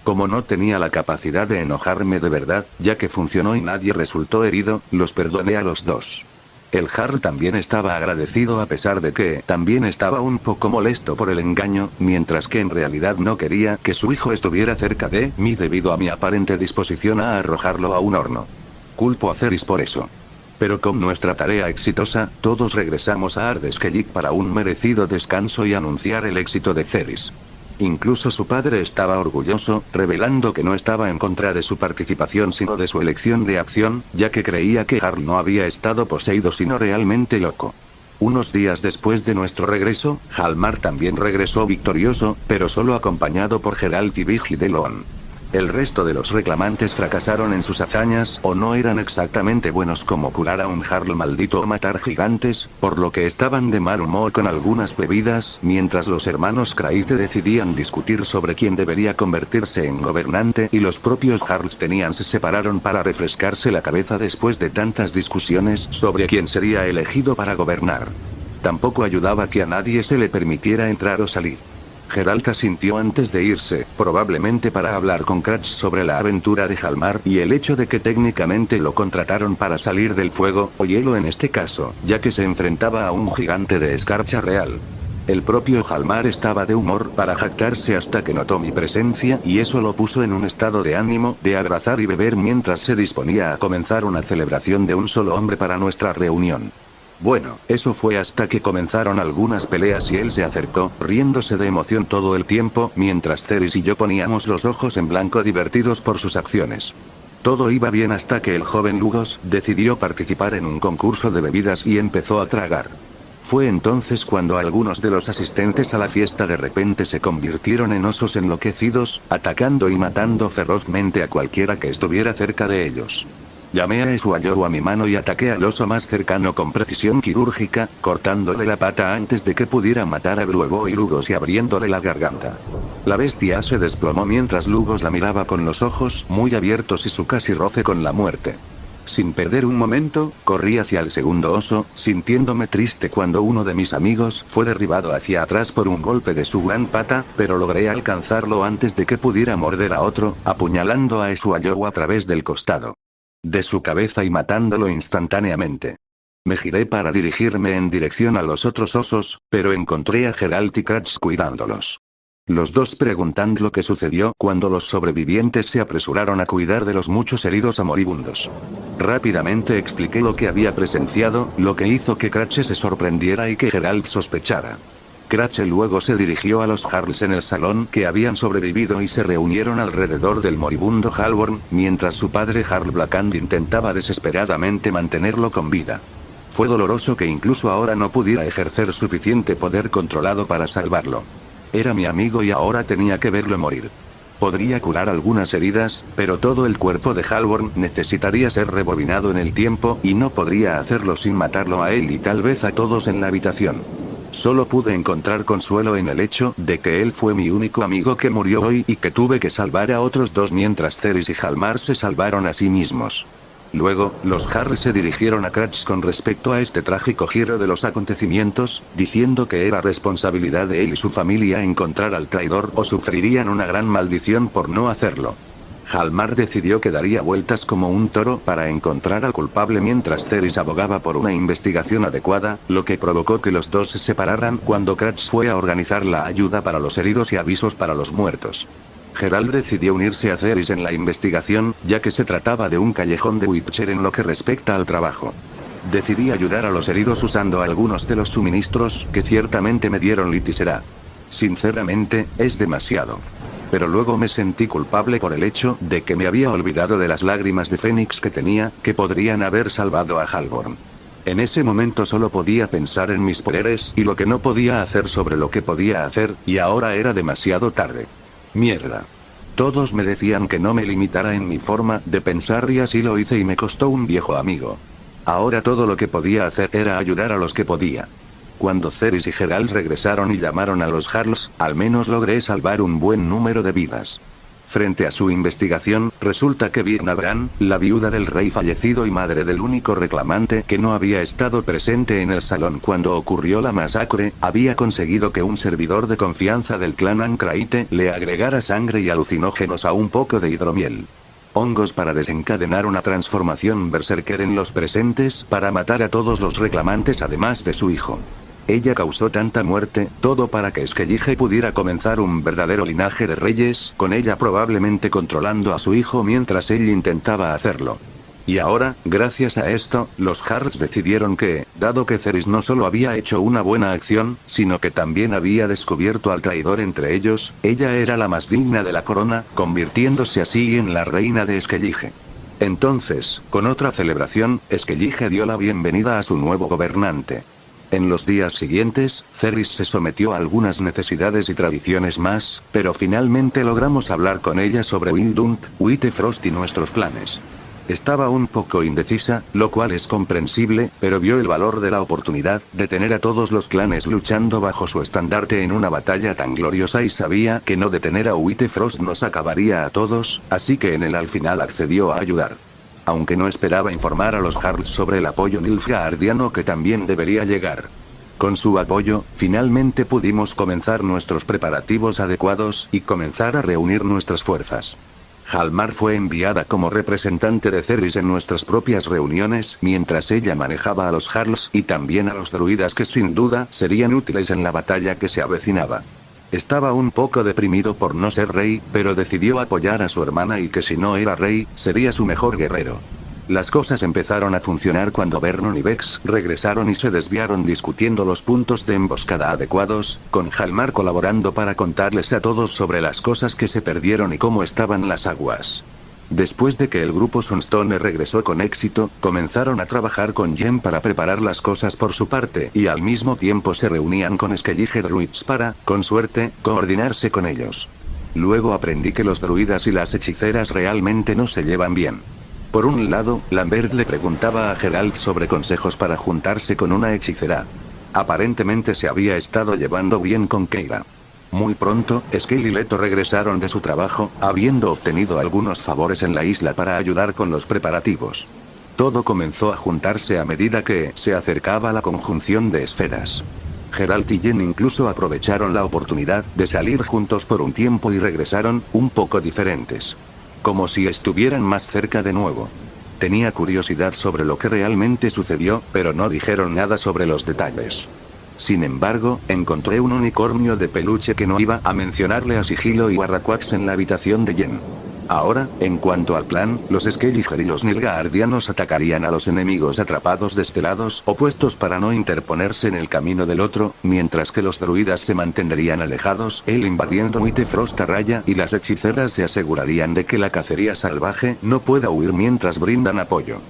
Como no tenía la capacidad de enojarme de verdad, ya que funcionó y nadie resultó herido, los perdoné a los dos. El Jarl también estaba agradecido a pesar de que también estaba un poco molesto por el engaño, mientras que en realidad no quería que su hijo estuviera cerca de mí debido a mi aparente disposición a arrojarlo a un horno. Culpo a Ceres por eso. Pero con nuestra tarea exitosa, todos regresamos a Ardeskellig para un merecido descanso y anunciar el éxito de Ceres. Incluso su padre estaba orgulloso, revelando que no estaba en contra de su participación sino de su elección de acción, ya que creía que Jarl no había estado poseído sino realmente loco. Unos días después de nuestro regreso, Hjalmar también regresó victorioso, pero solo acompañado por Geralt y Vigi de Loan. El resto de los reclamantes fracasaron en sus hazañas o no eran exactamente buenos como curar a un Jarl maldito o matar gigantes, por lo que estaban de mal humor con algunas bebidas, mientras los hermanos Craite decidían discutir sobre quién debería convertirse en gobernante y los propios Jarls se separaron para refrescarse la cabeza después de tantas discusiones sobre quién sería elegido para gobernar. Tampoco ayudaba que a nadie se le permitiera entrar o salir. Geralt asintió antes de irse, probablemente para hablar con Cratch sobre la aventura de Hjalmar y el hecho de que técnicamente lo contrataron para salir del fuego, o hielo en este caso, ya que se enfrentaba a un gigante de escarcha real. El propio Hjalmar estaba de humor para jactarse hasta que notó mi presencia y eso lo puso en un estado de ánimo, de abrazar y beber mientras se disponía a comenzar una celebración de un solo hombre para nuestra reunión. Bueno, eso fue hasta que comenzaron algunas peleas y él se acercó, riéndose de emoción todo el tiempo, mientras Ceres y yo poníamos los ojos en blanco divertidos por sus acciones. Todo iba bien hasta que el joven Lugos decidió participar en un concurso de bebidas y empezó a tragar. Fue entonces cuando algunos de los asistentes a la fiesta de repente se convirtieron en osos enloquecidos, atacando y matando ferozmente a cualquiera que estuviera cerca de ellos. Llamé a Esuayo a mi mano y ataqué al oso más cercano con precisión quirúrgica, cortándole la pata antes de que pudiera matar a Bruevo y Lugos y abriéndole la garganta. La bestia se desplomó mientras Lugos la miraba con los ojos muy abiertos y su casi roce con la muerte. Sin perder un momento, corrí hacia el segundo oso, sintiéndome triste cuando uno de mis amigos fue derribado hacia atrás por un golpe de su gran pata, pero logré alcanzarlo antes de que pudiera morder a otro, apuñalando a Esuayo a través del costado de su cabeza y matándolo instantáneamente. Me giré para dirigirme en dirección a los otros osos, pero encontré a Geralt y Cratch cuidándolos. Los dos preguntando lo que sucedió cuando los sobrevivientes se apresuraron a cuidar de los muchos heridos a moribundos. Rápidamente expliqué lo que había presenciado, lo que hizo que Cratch se sorprendiera y que Geralt sospechara. Cratch luego se dirigió a los Jarls en el salón que habían sobrevivido y se reunieron alrededor del moribundo Halborn, mientras su padre Jarl Blackhand intentaba desesperadamente mantenerlo con vida. Fue doloroso que incluso ahora no pudiera ejercer suficiente poder controlado para salvarlo. Era mi amigo y ahora tenía que verlo morir. Podría curar algunas heridas, pero todo el cuerpo de Halborn necesitaría ser rebobinado en el tiempo y no podría hacerlo sin matarlo a él y tal vez a todos en la habitación. Solo pude encontrar consuelo en el hecho de que él fue mi único amigo que murió hoy y que tuve que salvar a otros dos mientras Ceres y Hjalmar se salvaron a sí mismos. Luego, los Harry se dirigieron a Cratch con respecto a este trágico giro de los acontecimientos, diciendo que era responsabilidad de él y su familia encontrar al traidor o sufrirían una gran maldición por no hacerlo. Hjalmar decidió que daría vueltas como un toro para encontrar al culpable mientras Cerys abogaba por una investigación adecuada, lo que provocó que los dos se separaran cuando Cratch fue a organizar la ayuda para los heridos y avisos para los muertos. Geralt decidió unirse a Cerys en la investigación, ya que se trataba de un callejón de Witcher en lo que respecta al trabajo. Decidí ayudar a los heridos usando algunos de los suministros que ciertamente me dieron Litisera. Sinceramente, es demasiado. Pero luego me sentí culpable por el hecho de que me había olvidado de las lágrimas de Fénix que tenía, que podrían haber salvado a Halborn. En ese momento solo podía pensar en mis poderes y lo que no podía hacer sobre lo que podía hacer, y ahora era demasiado tarde. Mierda. Todos me decían que no me limitara en mi forma de pensar y así lo hice y me costó un viejo amigo. Ahora todo lo que podía hacer era ayudar a los que podía. Cuando Cerys y Geralt regresaron y llamaron a los Jarls, al menos logré salvar un buen número de vidas. Frente a su investigación, resulta que Birna Bran, la viuda del rey fallecido y madre del único reclamante que no había estado presente en el salón cuando ocurrió la masacre, había conseguido que un servidor de confianza del clan Ancraite le agregara sangre y alucinógenos a un poco de hidromiel. Hongos para desencadenar una transformación berserker en los presentes para matar a todos los reclamantes además de su hijo. Ella causó tanta muerte, todo para que Skellige pudiera comenzar un verdadero linaje de reyes, con ella probablemente controlando a su hijo mientras él intentaba hacerlo. Y ahora, gracias a esto, los Jarls decidieron que, dado que Cerys no solo había hecho una buena acción, sino que también había descubierto al traidor entre ellos, ella era la más digna de la corona, convirtiéndose así en la reina de Skellige. Entonces, con otra celebración, Skellige dio la bienvenida a su nuevo gobernante. En los días siguientes, Cerys se sometió a algunas necesidades y tradiciones más, pero finalmente logramos hablar con ella sobre Wildund, Whitefrost y nuestros planes. Estaba un poco indecisa, lo cual es comprensible, pero vio el valor de la oportunidad de tener a todos los clanes luchando bajo su estandarte en una batalla tan gloriosa y sabía que no detener a Whitefrost nos acabaría a todos, así que en él al final accedió a ayudar. Aunque no esperaba informar a los Jarls sobre el apoyo nilfgaardiano que también debería llegar. Con su apoyo, finalmente pudimos comenzar nuestros preparativos adecuados y comenzar a reunir nuestras fuerzas. Hjalmar fue enviada como representante de Cerys en nuestras propias reuniones mientras ella manejaba a los Jarls y también a los druidas que sin duda serían útiles en la batalla que se avecinaba. Estaba un poco deprimido por no ser rey, pero decidió apoyar a su hermana y que si no era rey, sería su mejor guerrero. Las cosas empezaron a funcionar cuando Vernon y Vex regresaron y se desviaron discutiendo los puntos de emboscada adecuados, con Hjalmar colaborando para contarles a todos sobre las cosas que se perdieron y cómo estaban las aguas. Después de que el grupo Sunstone regresó con éxito, comenzaron a trabajar con Jen para preparar las cosas por su parte y al mismo tiempo se reunían con Skellige Druids para, con suerte, coordinarse con ellos. Luego aprendí que los druidas y las hechiceras realmente no se llevan bien. Por un lado, Lambert le preguntaba a Geralt sobre consejos para juntarse con una hechicera. Aparentemente se había estado llevando bien con Keira. Muy pronto, Skel y Leto regresaron de su trabajo, habiendo obtenido algunos favores en la isla para ayudar con los preparativos. Todo comenzó a juntarse a medida que se acercaba la conjunción de esferas. Geralt y Jen incluso aprovecharon la oportunidad de salir juntos por un tiempo y regresaron, un poco diferentes. Como si estuvieran más cerca de nuevo. Tenía curiosidad sobre lo que realmente sucedió, pero no dijeron nada sobre los detalles. Sin embargo, encontré un unicornio de peluche que no iba a mencionarle a Sigilo y Warraquax en la habitación de Jen. Ahora, en cuanto al plan, los Skellige y los nilfgaardianos atacarían a los enemigos atrapados de este lados opuestos para no interponerse en el camino del otro, mientras que los druidas se mantendrían alejados, él invadiendo Whitefrost a raya y las hechiceras se asegurarían de que la cacería salvaje no pueda huir mientras brindan apoyo.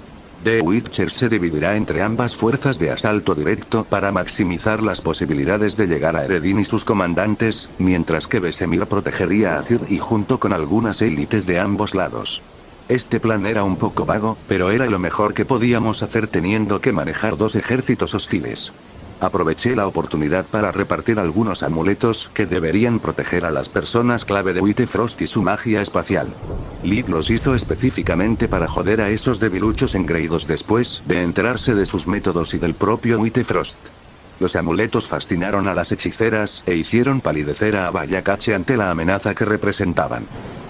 The Witcher se dividirá entre ambas fuerzas de asalto directo para maximizar las posibilidades de llegar a Eredin y sus comandantes, mientras que Vesemir protegería a Cir y junto con algunas élites de ambos lados. Este plan era un poco vago, pero era lo mejor que podíamos hacer teniendo que manejar dos ejércitos hostiles. Aproveché la oportunidad para repartir algunos amuletos que deberían proteger a las personas clave de Whitefrost y su magia espacial. Lid los hizo específicamente para joder a esos debiluchos engreídos después de enterarse de sus métodos y del propio Whitefrost. Los amuletos fascinaron a las hechiceras e hicieron palidecer a Abayakache ante la amenaza que representaban.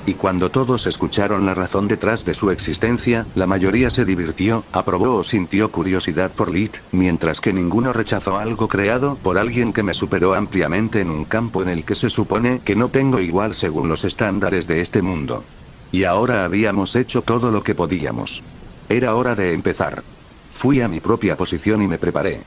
Y cuando todos escucharon la razón detrás de su existencia, la mayoría se divirtió, aprobó o sintió curiosidad por Lid, mientras que ninguno rechazó algo creado por alguien que me superó ampliamente en un campo en el que se supone que no tengo igual según los estándares de este mundo. Y ahora habíamos hecho todo lo que podíamos. Era hora de empezar. Fui a mi propia posición y me preparé.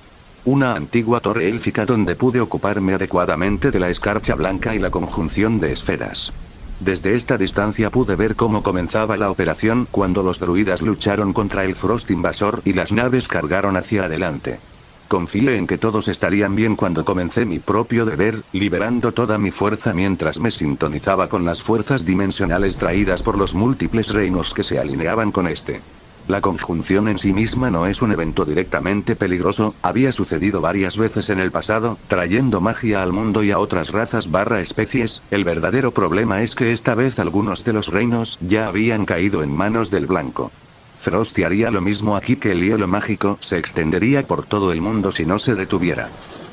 Una antigua torre élfica donde pude ocuparme adecuadamente de la escarcha blanca y la conjunción de esferas. Desde esta distancia pude ver cómo comenzaba la operación cuando los druidas lucharon contra el Frost invasor y las naves cargaron hacia adelante. Confié en que todos estarían bien cuando comencé mi propio deber, liberando toda mi fuerza mientras me sintonizaba con las fuerzas dimensionales traídas por los múltiples reinos que se alineaban con este. La conjunción en sí misma no es un evento directamente peligroso, había sucedido varias veces en el pasado, trayendo magia al mundo y a otras razas / especies, el verdadero problema es que esta vez algunos de los reinos ya habían caído en manos del blanco. Frosty haría lo mismo aquí que el hielo mágico se extendería por todo el mundo si no se detuviera.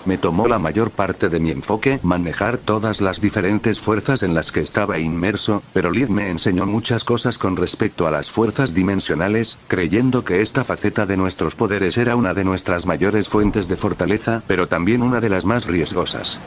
Me tomó la mayor parte de mi enfoque manejar todas las diferentes fuerzas en las que estaba inmerso, pero Lid me enseñó muchas cosas con respecto a las fuerzas dimensionales, creyendo que esta faceta de nuestros poderes era una de nuestras mayores fuentes de fortaleza, pero también una de las más riesgosas.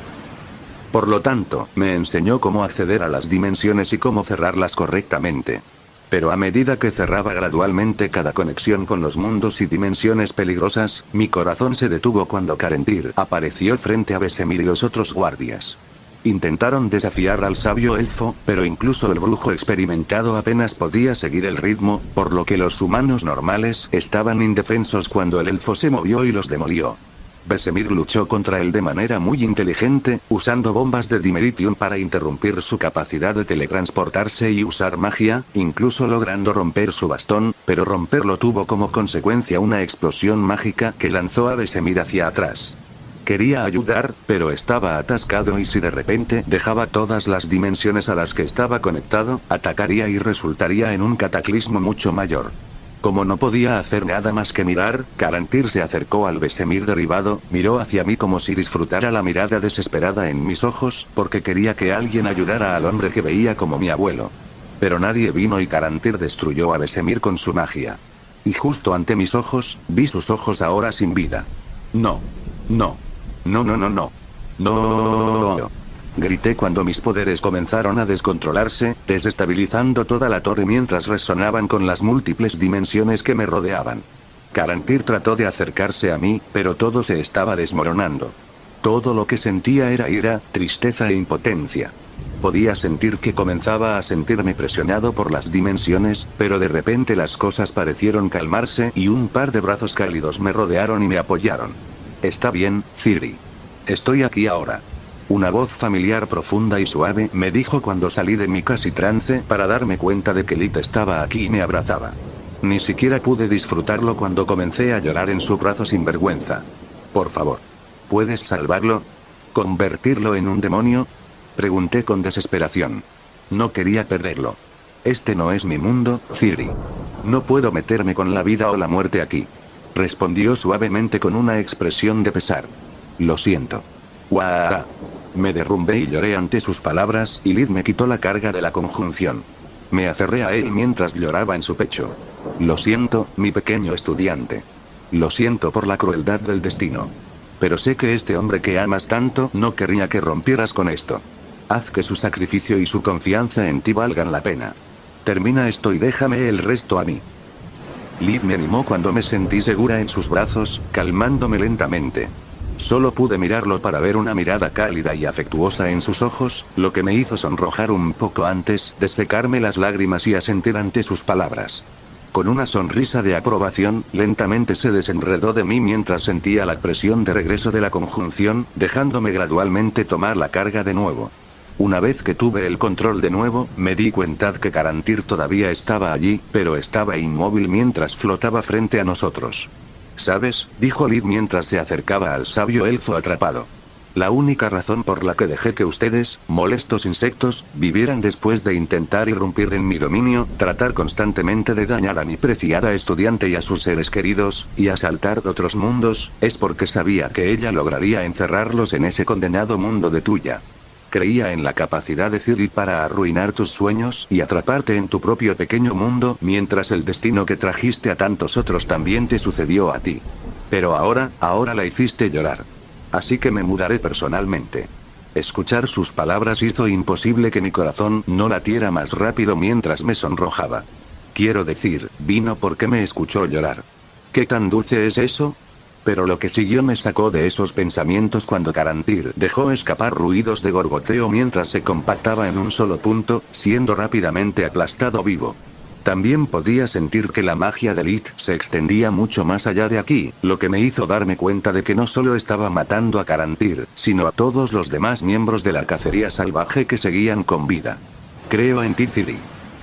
Por lo tanto, me enseñó cómo acceder a las dimensiones y cómo cerrarlas correctamente. Pero a medida que cerraba gradualmente cada conexión con los mundos y dimensiones peligrosas, mi corazón se detuvo cuando Carentir apareció frente a Vesemir y los otros guardias. Intentaron desafiar al sabio elfo, pero incluso el brujo experimentado apenas podía seguir el ritmo, por lo que los humanos normales estaban indefensos cuando el elfo se movió y los demolió. Vesemir luchó contra él de manera muy inteligente, usando bombas de Dimeritium para interrumpir su capacidad de teletransportarse y usar magia, incluso logrando romper su bastón, pero romperlo tuvo como consecuencia una explosión mágica que lanzó a Vesemir hacia atrás. Quería ayudar, pero estaba atascado y si de repente dejaba todas las dimensiones a las que estaba conectado, atacaría y resultaría en un cataclismo mucho mayor. Como no podía hacer nada más que mirar, Carantir se acercó al Vesemir derribado, miró hacia mí como si disfrutara la mirada desesperada en mis ojos, porque quería que alguien ayudara al hombre que veía como mi abuelo. Pero nadie vino y Carantir destruyó a Vesemir con su magia. Y justo ante mis ojos, vi sus ojos ahora sin vida. No. No. No, no, no, no. No. Grité cuando mis poderes comenzaron a descontrolarse, desestabilizando toda la torre mientras resonaban con las múltiples dimensiones que me rodeaban. Carantir trató de acercarse a mí, pero todo se estaba desmoronando. Todo lo que sentía era ira, tristeza e impotencia. Podía sentir que comenzaba a sentirme presionado por las dimensiones, pero de repente las cosas parecieron calmarse y un par de brazos cálidos me rodearon y me apoyaron. Está bien, Ciri. Estoy aquí ahora. Una voz familiar profunda y suave me dijo cuando salí de mi casi trance para darme cuenta de que Lid estaba aquí y me abrazaba. Ni siquiera pude disfrutarlo cuando comencé a llorar en su brazo sin vergüenza. Por favor. ¿Puedes salvarlo? ¿Convertirlo en un demonio? Pregunté con desesperación. No quería perderlo. Este no es mi mundo, Ciri. No puedo meterme con la vida o la muerte aquí. Respondió suavemente con una expresión de pesar. Lo siento. ¡Guau! Me derrumbé y lloré ante sus palabras, y Lid me quitó la carga de la conjunción. Me aferré a él mientras lloraba en su pecho. Lo siento, mi pequeño estudiante. Lo siento por la crueldad del destino. Pero sé que este hombre que amas tanto no querría que rompieras con esto. Haz que su sacrificio y su confianza en ti valgan la pena. Termina esto y déjame el resto a mí. Lid me animó cuando me sentí segura en sus brazos, calmándome lentamente. Solo pude mirarlo para ver una mirada cálida y afectuosa en sus ojos, lo que me hizo sonrojar un poco antes de secarme las lágrimas y asentir ante sus palabras. Con una sonrisa de aprobación, lentamente se desenredó de mí mientras sentía la presión de regreso de la conjunción, dejándome gradualmente tomar la carga de nuevo. Una vez que tuve el control de nuevo, me di cuenta que Carantir todavía estaba allí, pero estaba inmóvil mientras flotaba frente a nosotros. ¿Sabes?, dijo Lid mientras se acercaba al sabio elfo atrapado. La única razón por la que dejé que ustedes, molestos insectos, vivieran después de intentar irrumpir en mi dominio, tratar constantemente de dañar a mi preciada estudiante y a sus seres queridos, y asaltar otros mundos, es porque sabía que ella lograría encerrarlos en ese condenado mundo de tuya. Creía en la capacidad de Ciri para arruinar tus sueños y atraparte en tu propio pequeño mundo, mientras el destino que trajiste a tantos otros también te sucedió a ti. Pero ahora la hiciste llorar. Así que me mudaré personalmente. Escuchar sus palabras hizo imposible que mi corazón no latiera más rápido mientras me sonrojaba. Quiero decir, vino porque me escuchó llorar. ¿Qué tan dulce es eso? Pero lo que siguió me sacó de esos pensamientos cuando Carantir dejó escapar ruidos de gorgoteo mientras se compactaba en un solo punto, siendo rápidamente aplastado vivo. También podía sentir que la magia de Lid se extendía mucho más allá de aquí, lo que me hizo darme cuenta de que no solo estaba matando a Carantir, sino a todos los demás miembros de la cacería salvaje que seguían con vida. Creo en ti, Ciri.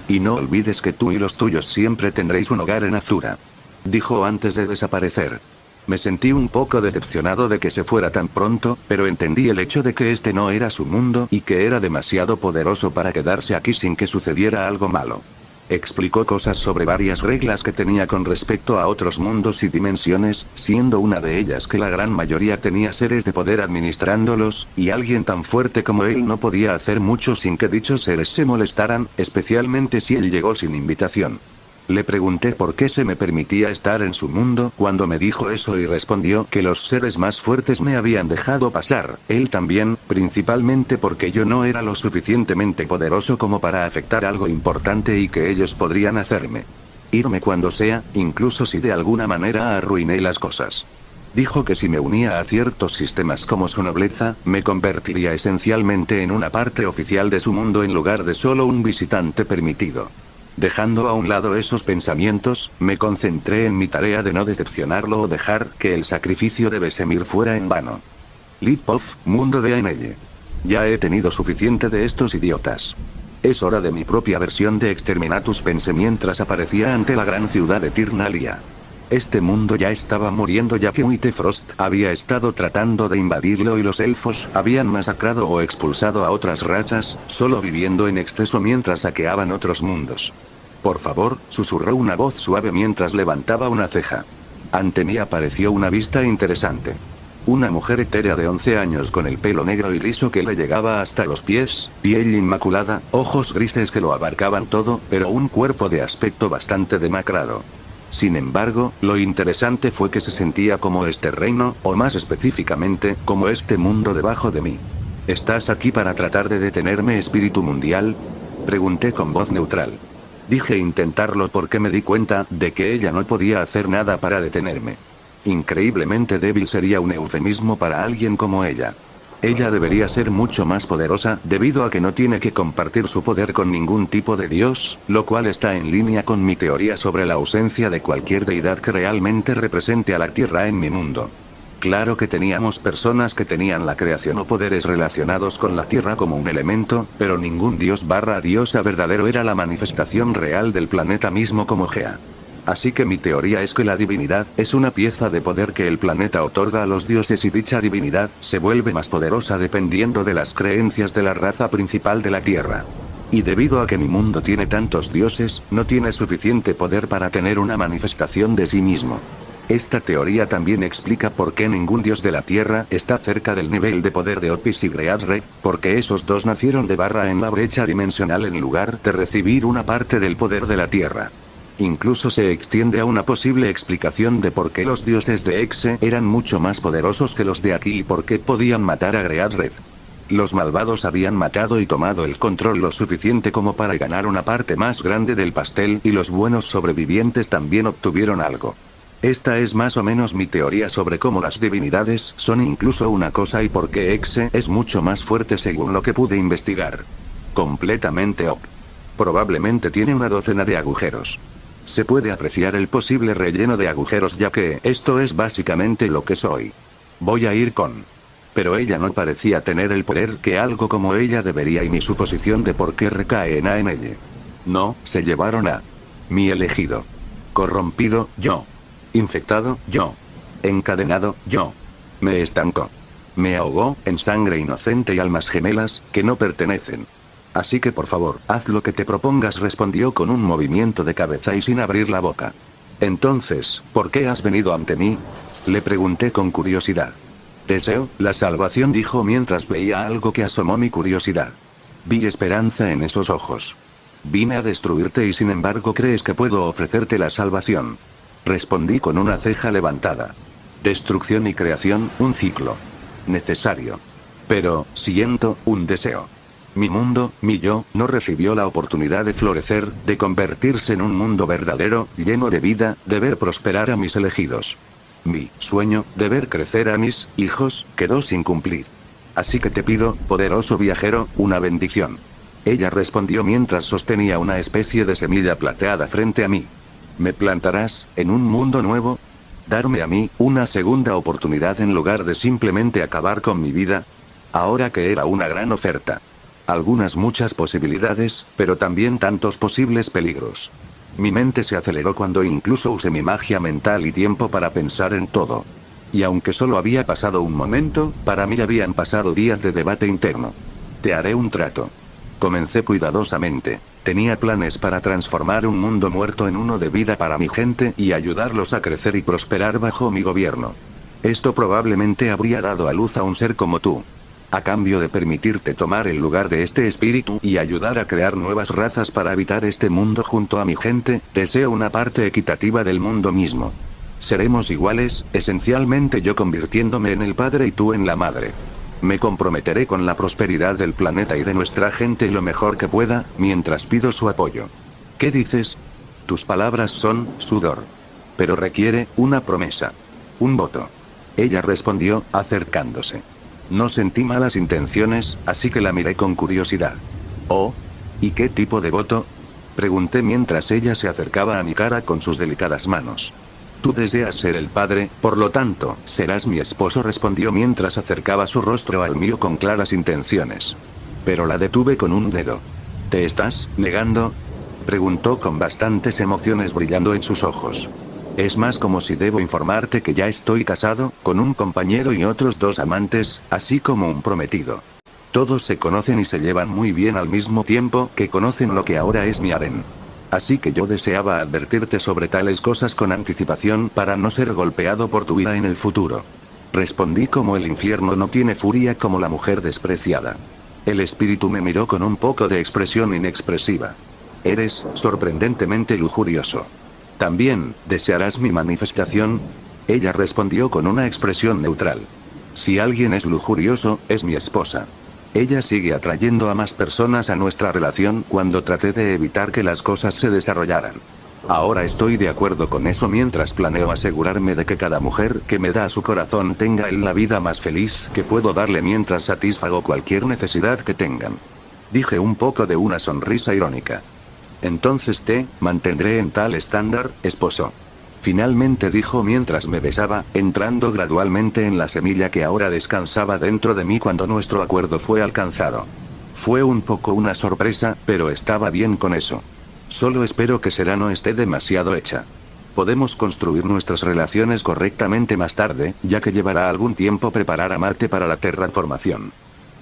Y no olvides que tú y los tuyos siempre tendréis un hogar en Azura. Dijo antes de desaparecer. Me sentí un poco decepcionado de que se fuera tan pronto, pero entendí el hecho de que este no era su mundo y que era demasiado poderoso para quedarse aquí sin que sucediera algo malo. Explicó cosas sobre varias reglas que tenía con respecto a otros mundos y dimensiones, siendo una de ellas que la gran mayoría tenía seres de poder administrándolos, y alguien tan fuerte como él no podía hacer mucho sin que dichos seres se molestaran, especialmente si él llegó sin invitación. Le pregunté por qué se me permitía estar en su mundo cuando me dijo eso y respondió que los seres más fuertes me habían dejado pasar, él también, principalmente porque yo no era lo suficientemente poderoso como para afectar algo importante y que ellos podrían hacerme. Irme cuando sea, incluso si de alguna manera arruiné las cosas. Dijo que si me unía a ciertos sistemas como su nobleza, me convertiría esencialmente en una parte oficial de su mundo en lugar de solo un visitante permitido. Dejando a un lado esos pensamientos, me concentré en mi tarea de no decepcionarlo o dejar que el sacrificio de Vesemir fuera en vano. Litpov, mundo de Ainelle. Ya he tenido suficiente de estos idiotas. Es hora de mi propia versión de Exterminatus, pensé mientras aparecía ante la gran ciudad de Tirnalia. Este mundo ya estaba muriendo ya que Whitefrost había estado tratando de invadirlo y los elfos habían masacrado o expulsado a otras razas, solo viviendo en exceso mientras saqueaban otros mundos. Por favor, susurró una voz suave mientras levantaba una ceja. Ante mí apareció una vista interesante. Una mujer etérea de 11 años con el pelo negro y liso que le llegaba hasta los pies, piel inmaculada, ojos grises que lo abarcaban todo, pero un cuerpo de aspecto bastante demacrado. Sin embargo, lo interesante fue que se sentía como este reino, o más específicamente, como este mundo debajo de mí. ¿Estás aquí para tratar de detenerme, espíritu mundial? Pregunté con voz neutral. Dije intentarlo porque me di cuenta de que ella no podía hacer nada para detenerme. Increíblemente débil sería un eufemismo para alguien como ella. Ella debería ser mucho más poderosa, debido a que no tiene que compartir su poder con ningún tipo de dios, lo cual está en línea con mi teoría sobre la ausencia de cualquier deidad que realmente represente a la Tierra en mi mundo. Claro que teníamos personas que tenían la creación o poderes relacionados con la Tierra como un elemento, pero ningún dios/diosa verdadero era la manifestación real del planeta mismo como Gea. Así que mi teoría es que la divinidad es una pieza de poder que el planeta otorga a los dioses y dicha divinidad se vuelve más poderosa dependiendo de las creencias de la raza principal de la Tierra. Y debido a que mi mundo tiene tantos dioses, no tiene suficiente poder para tener una manifestación de sí mismo. Esta teoría también explica por qué ningún dios de la Tierra está cerca del nivel de poder de Opis y Greadre, porque esos dos nacieron de barra en la brecha dimensional en lugar de recibir una parte del poder de la Tierra. Incluso se extiende a una posible explicación de por qué los dioses de Exe eran mucho más poderosos que los de aquí y por qué podían matar a Greadred. Los malvados habían matado y tomado el control lo suficiente como para ganar una parte más grande del pastel y los buenos sobrevivientes también obtuvieron algo. Esta es más o menos mi teoría sobre cómo las divinidades son incluso una cosa y por qué Exe es mucho más fuerte según lo que pude investigar. Completamente op. Probablemente tiene una docena de agujeros. Se puede apreciar el posible relleno de agujeros ya que esto es básicamente lo que soy. Voy a ir con... Pero ella no parecía tener el poder que algo como ella debería y mi suposición de por qué recae en Ainelle. No, se llevaron a... mi elegido. Corrompido, yo. Infectado, yo. Encadenado, yo. Me estancó. Me ahogó, en sangre inocente y almas gemelas, que no pertenecen. Así que por favor, haz lo que te propongas, respondió con un movimiento de cabeza y sin abrir la boca. Entonces, ¿por qué has venido ante mí? Le pregunté con curiosidad. Deseo la salvación, dijo mientras veía algo que asomó mi curiosidad. Vi esperanza en esos ojos. Vine a destruirte y sin embargo crees que puedo ofrecerte la salvación. Respondí con una ceja levantada. Destrucción y creación, un ciclo. Necesario. Pero, siento, un deseo. Mi mundo, mi yo, no recibió la oportunidad de florecer, de convertirse en un mundo verdadero, lleno de vida, de ver prosperar a mis elegidos. Mi sueño, de ver crecer a mis hijos, quedó sin cumplir. Así que te pido, poderoso viajero, una bendición. Ella respondió mientras sostenía una especie de semilla plateada frente a mí. ¿Me plantarás en un mundo nuevo? ¿Darme a mí una segunda oportunidad en lugar de simplemente acabar con mi vida? Ahora que era una gran oferta. Muchas posibilidades, pero también tantos posibles peligros. Mi mente se aceleró cuando incluso usé mi magia mental y tiempo para pensar en todo. Y aunque solo había pasado un momento, para mí habían pasado días de debate interno. Te haré un trato. Comencé cuidadosamente. Tenía planes para transformar un mundo muerto en uno de vida para mi gente y ayudarlos a crecer y prosperar bajo mi gobierno. Esto probablemente habría dado a luz a un ser como tú. A cambio de permitirte tomar el lugar de este espíritu y ayudar a crear nuevas razas para habitar este mundo junto a mi gente, deseo una parte equitativa del mundo mismo. Seremos iguales, esencialmente yo convirtiéndome en el padre y tú en la madre. Me comprometeré con la prosperidad del planeta y de nuestra gente lo mejor que pueda, mientras pido su apoyo. ¿Qué dices? Tus palabras son sudor. Pero requiere una promesa. Un voto. Ella respondió, acercándose. No sentí malas intenciones, así que la miré con curiosidad. Oh, ¿y qué tipo de voto? Pregunté mientras ella se acercaba a mi cara con sus delicadas manos. Tú deseas ser el padre, por lo tanto, serás mi esposo, respondió mientras acercaba su rostro al mío con claras intenciones. Pero la detuve con un dedo. ¿Te estás negando? Preguntó con bastantes emociones brillando en sus ojos. Es más como si debo informarte que ya estoy casado, con un compañero y otros 2 amantes, así como un prometido. Todos se conocen y se llevan muy bien al mismo tiempo que conocen lo que ahora es mi harén. Así que yo deseaba advertirte sobre tales cosas con anticipación para no ser golpeado por tu ira en el futuro. Respondí como el infierno no tiene furia como la mujer despreciada. El espíritu me miró con un poco de expresión inexpresiva. Eres sorprendentemente lujurioso. ¿También desearás mi manifestación? Ella respondió con una expresión neutral. Si alguien es lujurioso, es mi esposa. Ella sigue atrayendo a más personas a nuestra relación cuando traté de evitar que las cosas se desarrollaran. Ahora estoy de acuerdo con eso mientras planeo asegurarme de que cada mujer que me da su corazón tenga en la vida más feliz que puedo darle mientras satisfago cualquier necesidad que tengan. Dije un poco de una sonrisa irónica. Entonces te mantendré en tal estándar, esposo. Finalmente dijo mientras me besaba, entrando gradualmente en la semilla que ahora descansaba dentro de mí cuando nuestro acuerdo fue alcanzado. Fue un poco una sorpresa, pero estaba bien con eso. Solo espero que Será no esté demasiado hecha. Podemos construir nuestras relaciones correctamente más tarde, ya que llevará algún tiempo preparar a Marte para la terraformación.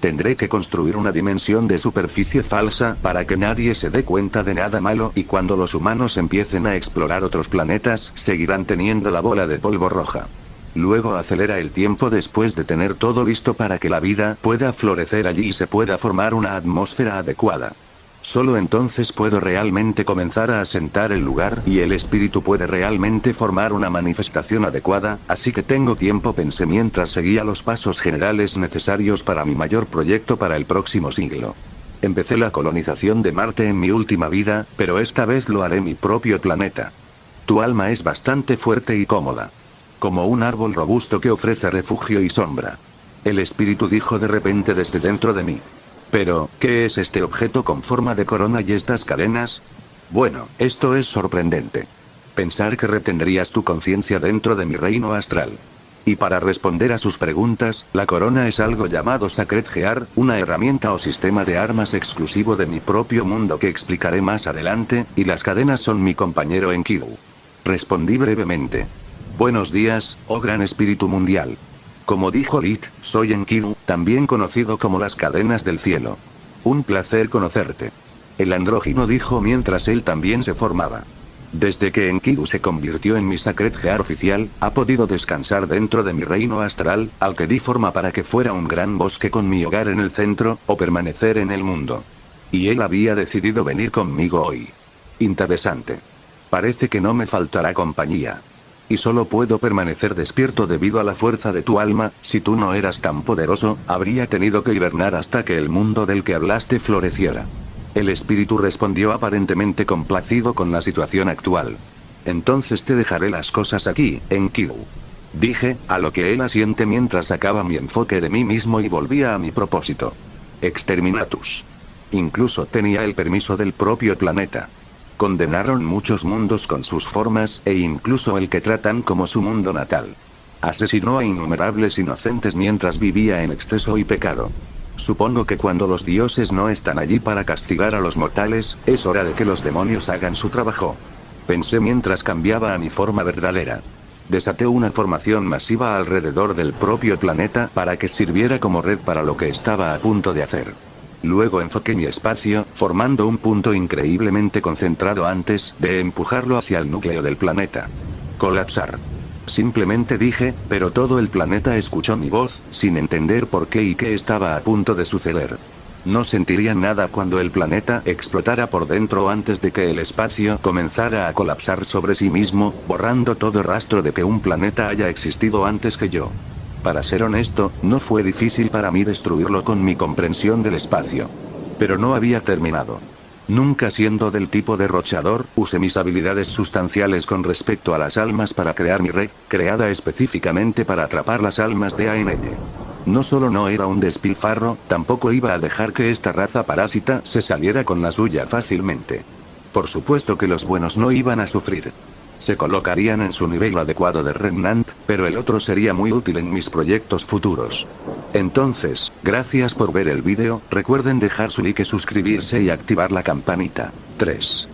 Tendré que construir una dimensión de superficie falsa para que nadie se dé cuenta de nada malo y cuando los humanos empiecen a explorar otros planetas, seguirán teniendo la bola de polvo roja. Luego acelera el tiempo después de tener todo listo para que la vida pueda florecer allí y se pueda formar una atmósfera adecuada. Solo entonces puedo realmente comenzar a asentar el lugar y el espíritu puede realmente formar una manifestación adecuada, así que tengo tiempo, pensé mientras seguía los pasos generales necesarios para mi mayor proyecto para el próximo siglo. Empecé la colonización de Marte en mi última vida, pero esta vez lo haré mi propio planeta. Tu alma es bastante fuerte y cómoda. Como un árbol robusto que ofrece refugio y sombra. El espíritu dijo de repente desde dentro de mí. Pero, ¿qué es este objeto con forma de corona y estas cadenas? Bueno, esto es sorprendente. Pensar que retendrías tu conciencia dentro de mi reino astral. Y para responder a sus preguntas, la corona es algo llamado Sacred Gear, una herramienta o sistema de armas exclusivo de mi propio mundo que explicaré más adelante, y las cadenas son mi compañero en Kiru. Respondí brevemente. Buenos días, oh gran espíritu mundial. Como dijo Lit, soy Enkidu, también conocido como las cadenas del cielo. Un placer conocerte. El andrógino dijo mientras él también se formaba. Desde que Enkidu se convirtió en mi Sacred Gear oficial, ha podido descansar dentro de mi reino astral, al que di forma para que fuera un gran bosque con mi hogar en el centro, o permanecer en el mundo. Y él había decidido venir conmigo hoy. Interesante. Parece que no me faltará compañía. Y solo puedo permanecer despierto debido a la fuerza de tu alma. Si tú no eras tan poderoso, habría tenido que hibernar hasta que el mundo del que hablaste floreciera. El espíritu respondió aparentemente complacido con la situación actual. Entonces te dejaré las cosas aquí, Enkidu. Dije, a lo que él asiente mientras sacaba mi enfoque de mí mismo y volvía a mi propósito. Exterminatus. Incluso tenía el permiso del propio planeta. Condenaron muchos mundos con sus formas, e incluso el que tratan como su mundo natal. Asesinó a innumerables inocentes mientras vivía en exceso y pecado. Supongo que cuando los dioses no están allí para castigar a los mortales, es hora de que los demonios hagan su trabajo. Pensé mientras cambiaba a mi forma verdadera. Desaté una formación masiva alrededor del propio planeta para que sirviera como red para lo que estaba a punto de hacer. Luego enfoqué mi espacio, formando un punto increíblemente concentrado antes de empujarlo hacia el núcleo del planeta. Colapsar. Simplemente dije, pero todo el planeta escuchó mi voz, sin entender por qué y qué estaba a punto de suceder. No sentirían nada cuando el planeta explotara por dentro antes de que el espacio comenzara a colapsar sobre sí mismo, borrando todo rastro de que un planeta haya existido antes que yo. Para ser honesto, no fue difícil para mí destruirlo con mi comprensión del espacio. Pero no había terminado. Nunca siendo del tipo derrochador, usé mis habilidades sustanciales con respecto a las almas para crear mi red, creada específicamente para atrapar las almas de ANT. No solo no era un despilfarro, tampoco iba a dejar que esta raza parásita se saliera con la suya fácilmente. Por supuesto que los buenos no iban a sufrir. Se colocarían en su nivel adecuado de Remnant, pero el otro sería muy útil en mis proyectos futuros. Entonces, gracias por ver el vídeo, recuerden dejar su like, suscribirse y activar la campanita. 3.